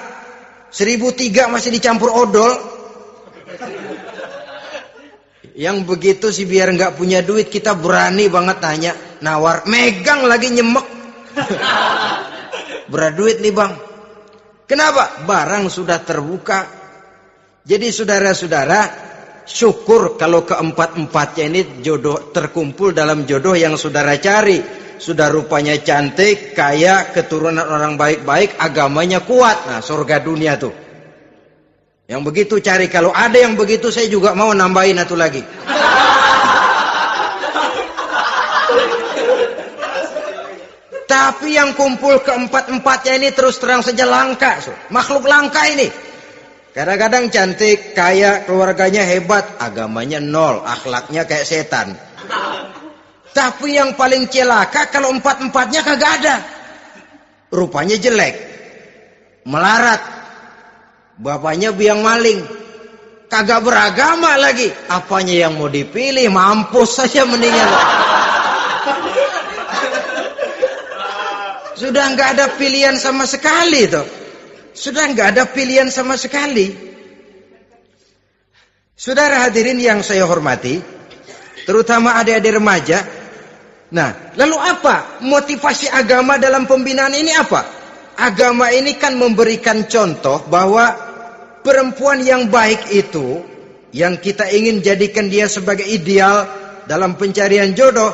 1.003 masih dicampur odol. Yang begitu sih biar nggak punya duit, kita berani banget tanya, nawar, megang lagi nyemek. Berat duit nih bang. Kenapa? Barang sudah terbuka. Jadi saudara-saudara, syukur kalau keempat-empatnya ini jodoh terkumpul dalam jodoh yang saudara cari. Sudah rupanya cantik, kaya, keturunan orang baik-baik, agamanya kuat. Nah, surga dunia tuh. Yang begitu cari. Kalau ada yang begitu, saya juga mau nambahin satu lagi. Tapi yang kumpul keempat-empatnya ini terus terang saja langka. Makhluk langka ini. Kadang-kadang cantik, kaya, keluarganya hebat, agamanya nol, akhlaknya kayak setan. Tapi yang paling celaka kalau empat-empatnya kagak ada. Rupanya jelek, melarat, bapaknya biang maling, kagak beragama lagi. Apanya yang mau dipilih? Mampus saja mendingan. Sudah nggak ada pilihan sama sekali tuh. Sudah nggak ada pilihan sama sekali. Saudara hadirin yang saya hormati, terutama adik-adik remaja. Nah, lalu apa motivasi agama dalam pembinaan ini apa? Agama ini kan memberikan contoh bahwa perempuan yang baik itu, yang kita ingin jadikan dia sebagai ideal dalam pencarian jodoh,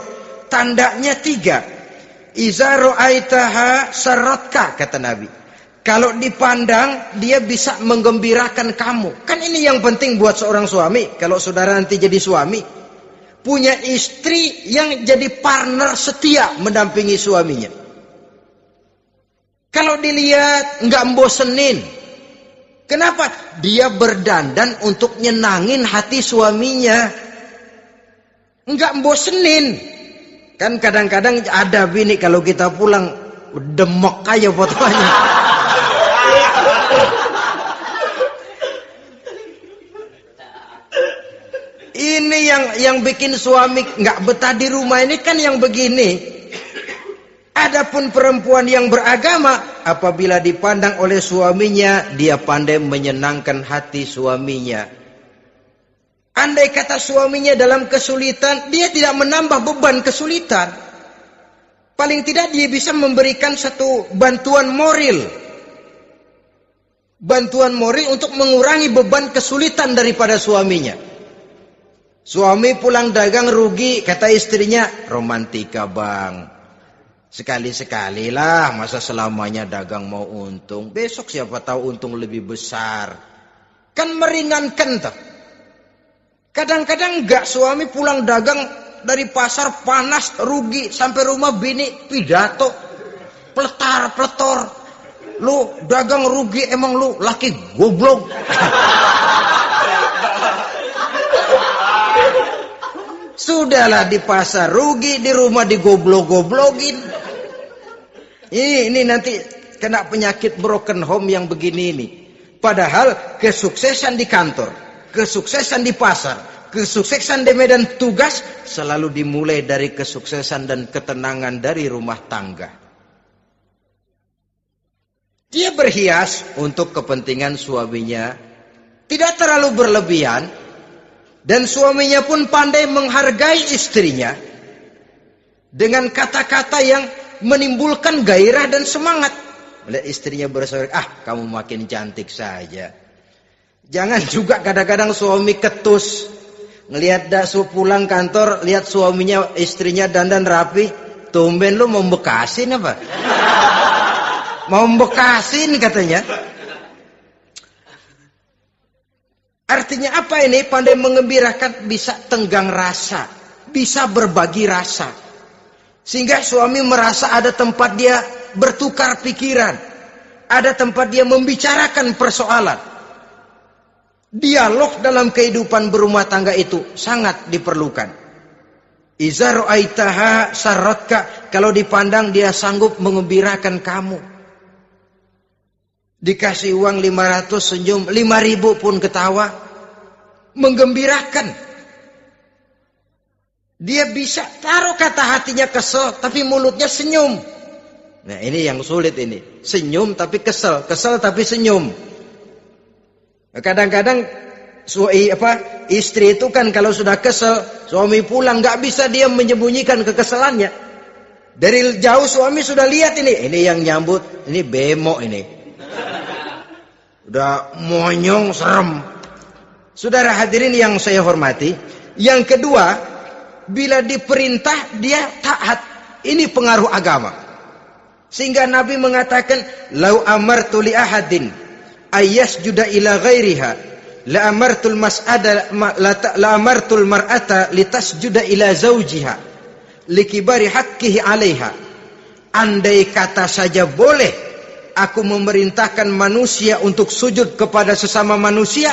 tandanya 3. Iza ra'aitaha saratka, kata Nabi. Kalau dipandang, dia bisa menggembirakan kamu. Kan ini yang penting buat seorang suami. Kalau saudara nanti jadi suami, punya istri yang jadi partner setia mendampingi suaminya. Kalau dilihat nggak bosenin. Kenapa? Dia berdandan untuk nyenangin hati suaminya. Nggak bosenin. Kan kadang-kadang ada bini kalau kita pulang demek aja fotonya. Ini yang bikin suami nggak betah di rumah ini kan yang begini. Adapun perempuan yang beragama, apabila dipandang oleh suaminya, dia pandai menyenangkan hati suaminya. Andai kata suaminya dalam kesulitan, dia tidak menambah beban kesulitan. Paling tidak dia bisa memberikan satu bantuan moral. Bantuan moral untuk mengurangi beban kesulitan daripada suaminya. Suami pulang dagang rugi, kata istrinya, romantika bang. Sekali-sekali lah, masa selamanya dagang mau untung. Besok siapa tahu untung lebih besar. Kan meringankan tuh. Kadang-kadang enggak, suami pulang dagang dari pasar panas, rugi, sampai rumah bini pidato. Pletar-pletor. Lu dagang rugi, emang lu laki goblok. Sudahlah di pasar rugi, di rumah digoblok-goblokin. Ini nanti kena penyakit broken home yang begini ini. Padahal kesuksesan di kantor, kesuksesan di pasar, kesuksesan di medan tugas selalu dimulai dari kesuksesan dan ketenangan dari rumah tangga. Dia berhias untuk kepentingan suaminya, tidak terlalu berlebihan, dan suaminya pun pandai menghargai istrinya dengan kata-kata yang menimbulkan gairah dan semangat. Melihat istrinya bersorak, kamu makin cantik saja. Jangan juga kadang-kadang suami ketus. Ngelihat pulang kantor, lihat suaminya, istrinya dandan rapi. Tumben lu mau bekasin apa? Mau bekasin katanya. Artinya apa ini? Pandai mengembirakan, bisa tenggang rasa, bisa berbagi rasa. Sehingga suami merasa ada tempat dia bertukar pikiran. Ada tempat dia membicarakan persoalan. Dialog dalam kehidupan berumah tangga itu sangat diperlukan. Iza ra'aitaha sarratka, kalau dipandang dia sanggup mengembirakan kamu. Dikasih uang 500 senyum, 5.000 pun ketawa. Menggembirakan. Dia bisa taruh kata hatinya kesel, tapi mulutnya senyum. Nah ini yang sulit ini. Senyum tapi kesel, kesel tapi senyum. Kadang-kadang istri itu kan kalau sudah kesel, suami pulang nggak bisa dia menyembunyikan kekesalannya. Dari jauh suami sudah lihat ini yang nyambut, ini bemo ini. Udah monyong, serem. Saudara hadirin yang saya hormati, yang kedua, bila diperintah dia taat. Ini pengaruh agama. Sehingga Nabi mengatakan, "Lau amartu li ahadin ayyasjuda ila ghairiha, la amartul mar'ata litasjuda ila zawjiha likibari haqqihi 'alaiha." Andai kata saja boleh aku memerintahkan manusia untuk sujud kepada sesama manusia,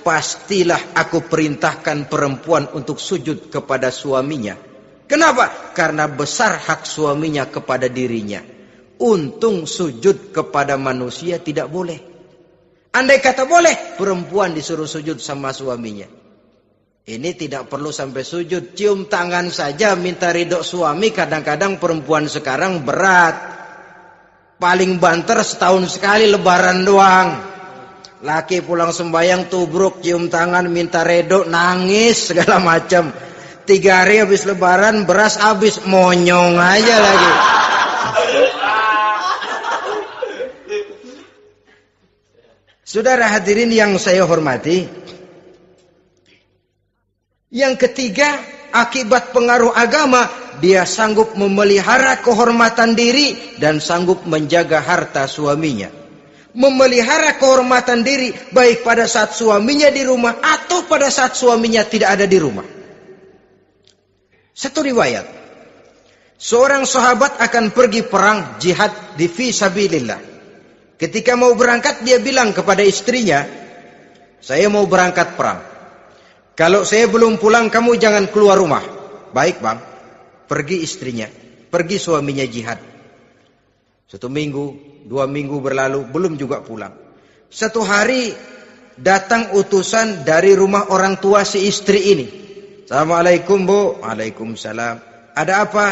pastilah aku perintahkan perempuan untuk sujud kepada suaminya. Kenapa? Karena besar hak suaminya kepada dirinya. Untung sujud kepada manusia tidak boleh. Andai kata boleh, perempuan disuruh sujud sama suaminya. Ini tidak perlu sampai sujud, cium tangan saja minta ridho suami. Kadang-kadang perempuan sekarang berat. Paling banter setahun sekali lebaran doang. Laki pulang sembahyang tubruk, cium tangan, minta redo, nangis segala macam. 3 hari habis lebaran, beras habis, monyong aja lagi. Saudara hadirin yang saya hormati, yang ketiga, akibat pengaruh agama, dia sanggup memelihara kehormatan diri dan sanggup menjaga harta suaminya. Memelihara kehormatan diri baik pada saat suaminya di rumah atau pada saat suaminya tidak ada di rumah. Satu riwayat, Seorang sahabat akan pergi perang jihad di fi sabilillah. Ketika mau berangkat dia bilang kepada istrinya, saya mau berangkat perang. Kalau saya belum pulang kamu jangan keluar rumah. Baik bang. Pergi istrinya, pergi suaminya jihad. 1 minggu, 2 minggu berlalu belum juga pulang. Satu hari datang utusan dari rumah orang tua si istri ini. Assalamualaikum bu. Waalaikumsalam. Ada apa?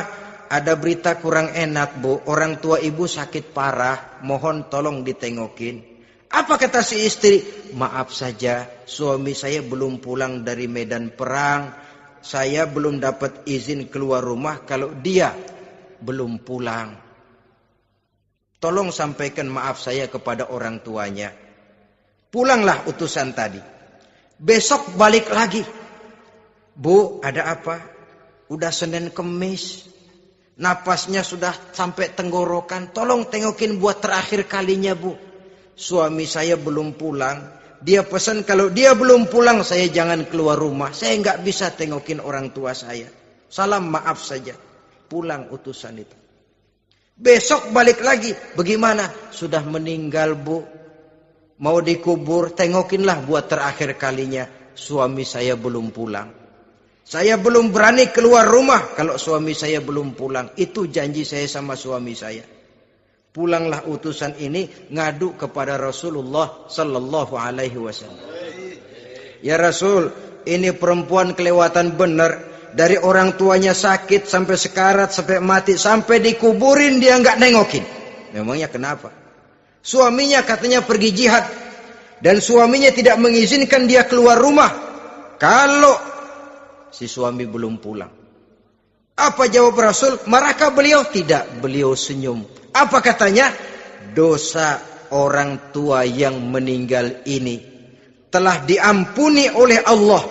Ada berita kurang enak bu. Orang tua ibu sakit parah. Mohon tolong ditengokin. Apa kata si istri? Maaf saja, suami saya belum pulang dari medan perang. Saya belum dapat izin keluar rumah kalau dia belum pulang. Tolong sampaikan maaf saya kepada orang tuanya. Pulanglah utusan tadi. Besok balik lagi. Bu, ada apa? Udah Senin Kemis. Napasnya sudah sampai tenggorokan. Tolong tengokin buat terakhir kalinya bu. Suami saya belum pulang. Dia pesan kalau dia belum pulang saya jangan keluar rumah. Saya nggak bisa tengokin orang tua saya. Salam maaf saja. Pulang utusan itu. Besok balik lagi. Bagaimana? Sudah meninggal bu. Mau dikubur. Tengokinlah buat terakhir kalinya. Suami saya belum pulang. Saya belum berani keluar rumah kalau suami saya belum pulang. Itu janji saya sama suami saya. Pulanglah utusan ini ngadu kepada Rasulullah sallallahu alaihi wasallam. Ya Rasul, ini perempuan kelewatan benar. Dari orang tuanya sakit sampai sekarat sampai mati sampai dikuburin dia nggak nengokin. Memangnya kenapa? Suaminya katanya pergi jihad dan suaminya tidak mengizinkan dia keluar rumah kalau si suami belum pulang. Apa jawab Rasul? Marahkah beliau? Tidak, beliau senyum. Apa katanya? Dosa orang tua yang meninggal ini telah diampuni oleh Allah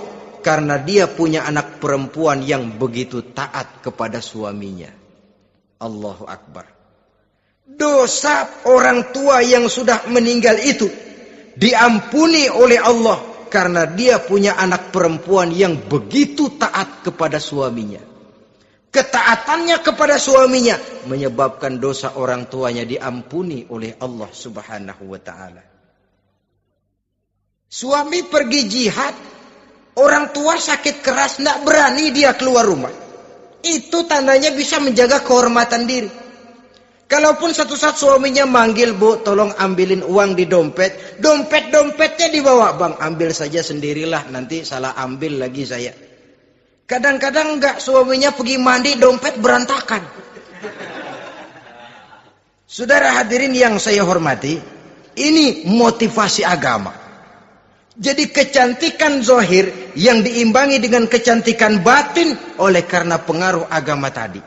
karena dia punya anak perempuan yang begitu taat kepada suaminya. Allahu Akbar. Dosa orang tua yang sudah meninggal itu diampuni oleh Allah karena dia punya anak perempuan yang begitu taat kepada suaminya. Ketaatannya kepada suaminya menyebabkan dosa orang tuanya diampuni oleh Allah Subhanahu wa taala. Suami pergi jihad, orang tua sakit keras, tidak berani dia keluar rumah. Itu tandanya bisa menjaga kehormatan diri. Kalaupun satu saat suaminya manggil, bu, tolong ambilin uang di dompet. Dompetnya dibawa, bang, ambil saja sendirilah, nanti salah ambil lagi saya. Kadang-kadang enggak, suaminya pergi mandi, dompet berantakan. Saudara hadirin yang saya hormati, ini motivasi agama. Jadi kecantikan zahir yang diimbangi dengan kecantikan batin oleh karena pengaruh agama tadi.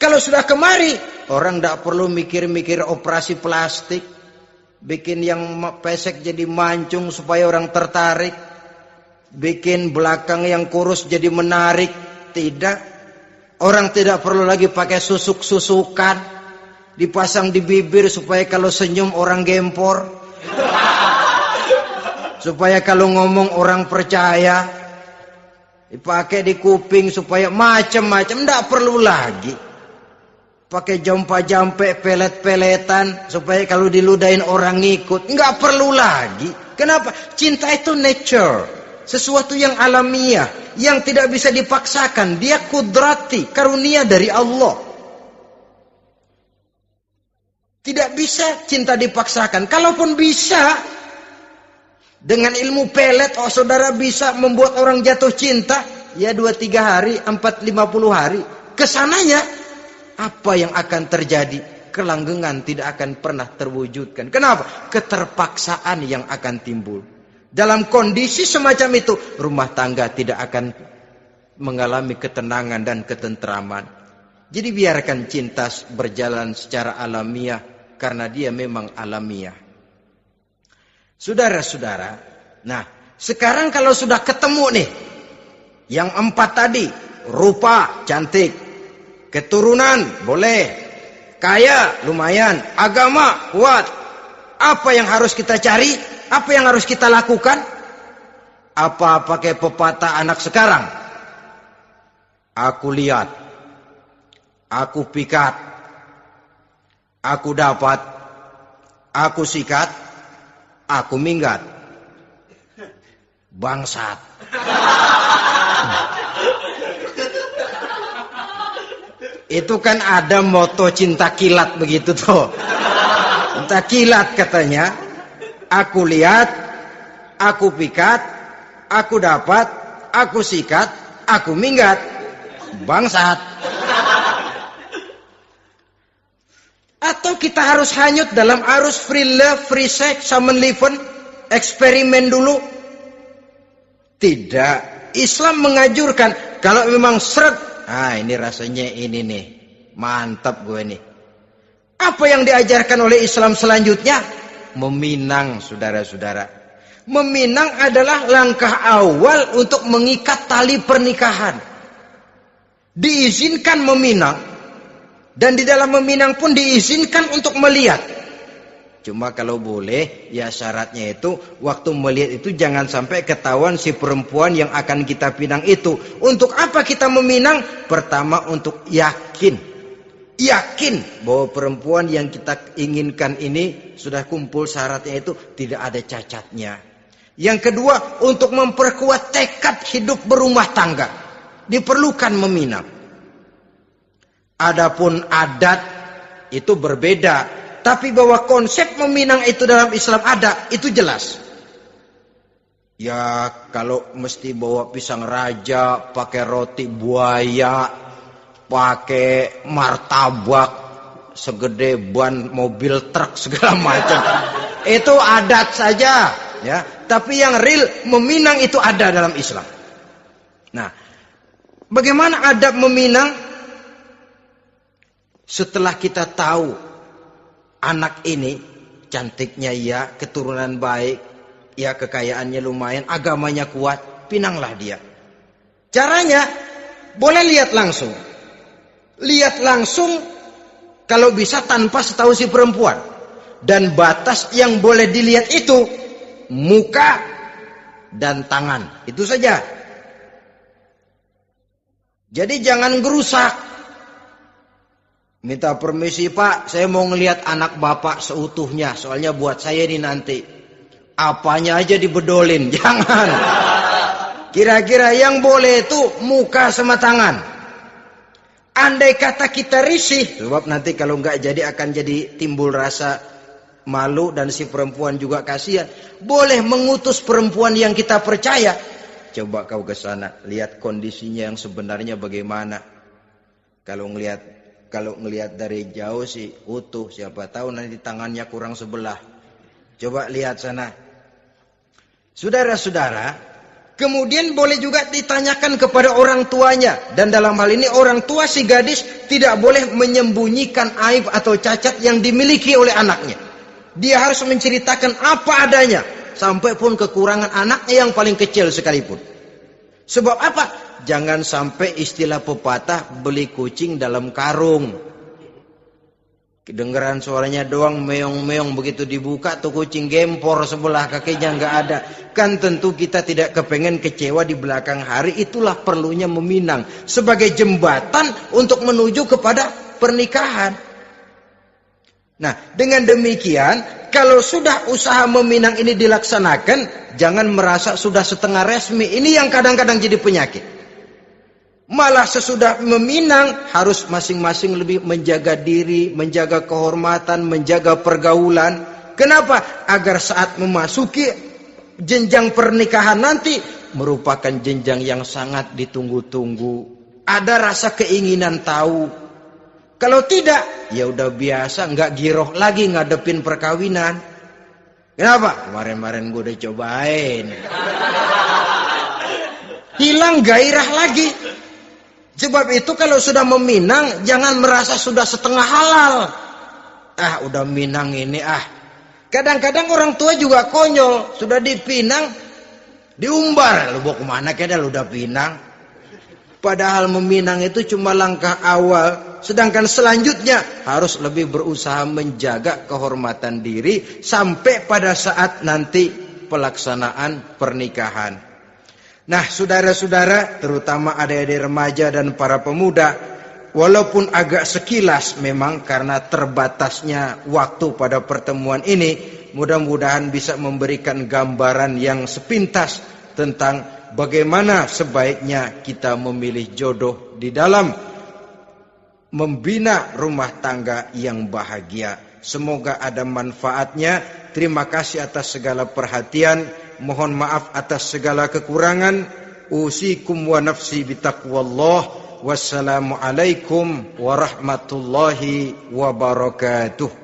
Kalau sudah kemari, orang tidak perlu mikir-mikir operasi plastik, bikin yang pesek jadi mancung supaya orang tertarik, bikin belakang yang kurus jadi menarik. Tidak. Orang tidak perlu lagi pakai susuk-susukan, dipasang di bibir supaya kalau senyum orang gempor, supaya kalau ngomong orang percaya, dipakai di kuping supaya macam-macam. Tidak perlu lagi pakai jampa-jampe, pelet-peletan supaya kalau diludahin orang ngikut. Nggak perlu lagi. Kenapa? Cinta itu nature, sesuatu yang alamiah, yang tidak bisa dipaksakan. Dia kudrati, karunia dari Allah. Tidak bisa cinta dipaksakan. Kalaupun bisa, dengan ilmu pelet, oh saudara bisa membuat orang jatuh cinta, ya 2-3 hari, 4-50 hari. Kesananya, apa yang akan terjadi? Kelanggengan tidak akan pernah terwujudkan. Kenapa? Keterpaksaan yang akan timbul. Dalam kondisi semacam itu, rumah tangga tidak akan mengalami ketenangan dan ketentraman. Jadi biarkan cinta berjalan secara alamiah, karena dia memang alamiah. Saudara-saudara, nah sekarang kalau sudah ketemu nih, yang 4 tadi, rupa cantik, keturunan boleh, kaya lumayan, agama kuat. Apa yang harus kita cari? Apa yang harus kita lakukan? Apa pakai pepatah anak sekarang? Aku lihat, aku pikat, aku dapat, aku sikat, aku minggat. Bangsat. Itu kan ada moto cinta kilat begitu tuh. Cinta kilat katanya. Aku lihat, aku pikat, aku dapat, aku sikat, aku minggat. Bangsat. Atau kita harus hanyut dalam arus free love, free sex, summon living, eksperimen dulu? Tidak. Islam mengajurkan kalau memang seret, ini rasanya ini nih, mantap gue nih. Apa yang diajarkan oleh Islam selanjutnya? Meminang, saudara-saudara. Meminang adalah langkah awal untuk mengikat tali pernikahan. Diizinkan meminang, dan di dalam meminang pun diizinkan untuk melihat. Cuma kalau boleh, ya syaratnya itu waktu melihat itu jangan sampai ketahuan si perempuan yang akan kita pinang itu. Untuk apa kita meminang? Pertama untuk yakin bahwa perempuan yang kita inginkan ini sudah kumpul syaratnya itu, tidak ada cacatnya. Yang kedua, untuk memperkuat tekad hidup berumah tangga, diperlukan meminang. Adapun adat itu berbeda. Tapi bahwa konsep meminang itu dalam Islam ada, itu jelas. Ya kalau mesti bawa pisang raja, pakai roti buaya, pakai martabak segede ban mobil truk segala macam, itu adat saja, ya. Tapi yang real meminang itu ada dalam Islam. Nah, bagaimana adab meminang? Setelah kita tahu anak ini cantiknya ya, keturunan baik, ya kekayaannya lumayan, agamanya kuat, pinanglah dia. Caranya boleh lihat langsung. Lihat langsung kalau bisa tanpa setahu si perempuan. Dan batas yang boleh dilihat itu muka dan tangan. Itu saja. Jadi jangan gerusak. Minta permisi Pak, saya mau ngelihat anak bapak seutuhnya. Soalnya buat saya ini nanti. Apanya aja dibedolin, jangan. Kira-kira yang boleh itu muka sama tangan. Andai kata kita risih, sebab nanti kalau nggak jadi akan jadi timbul rasa malu dan si perempuan juga kasihan. Boleh mengutus perempuan yang kita percaya. Coba kau ke sana, lihat kondisinya yang sebenarnya bagaimana. Kalau ngelihat dari jauh sih utuh, siapa tahu nanti tangannya kurang sebelah. Coba lihat sana. Saudara-saudara, kemudian boleh juga ditanyakan kepada orang tuanya. Dan dalam hal ini orang tua si gadis tidak boleh menyembunyikan aib atau cacat yang dimiliki oleh anaknya. Dia harus menceritakan apa adanya, sampai pun kekurangan anaknya yang paling kecil sekalipun. Sebab apa? Jangan sampai istilah pepatah beli kucing dalam karung. Kedengeran suaranya doang meong-meong, begitu dibuka tuh kucing gempor sebelah kakinya nggak ada. Kan tentu kita tidak kepengen kecewa di belakang hari. Itulah perlunya meminang sebagai jembatan untuk menuju kepada pernikahan. Nah, dengan demikian kalau sudah usaha meminang ini dilaksanakan, jangan merasa sudah setengah resmi. Ini yang kadang-kadang jadi penyakit. Malah sesudah meminang harus masing-masing lebih menjaga diri, menjaga kehormatan, menjaga pergaulan. Kenapa? Agar saat memasuki jenjang pernikahan nanti merupakan jenjang yang sangat ditunggu-tunggu. Ada rasa keinginan tahu. Kalau tidak, ya udah biasa, nggak giroh lagi ngadepin perkawinan. Kenapa? Kemarin-kemarin gue udah cobain. Hilang gairah lagi. Sebab itu kalau sudah meminang, jangan merasa sudah setengah halal. Udah minang ini Kadang-kadang orang tua juga konyol. Sudah dipinang, diumbar. Lu bawa kemana kayaknya lu udah pinang. Padahal meminang itu cuma langkah awal. Sedangkan selanjutnya harus lebih berusaha menjaga kehormatan diri. Sampai pada saat nanti pelaksanaan pernikahan. Nah, saudara-saudara, terutama adik-adik remaja dan para pemuda, walaupun agak sekilas memang karena terbatasnya waktu pada pertemuan ini, mudah-mudahan bisa memberikan gambaran yang sepintas tentang bagaimana sebaiknya kita memilih jodoh di dalam membina rumah tangga yang bahagia. Semoga ada manfaatnya. Terima kasih atas segala perhatian. Mohon maaf atas segala kekurangan. Usikum wa nafsi bitaqwallah. Wassalamualaikum warahmatullahi wabarakatuh.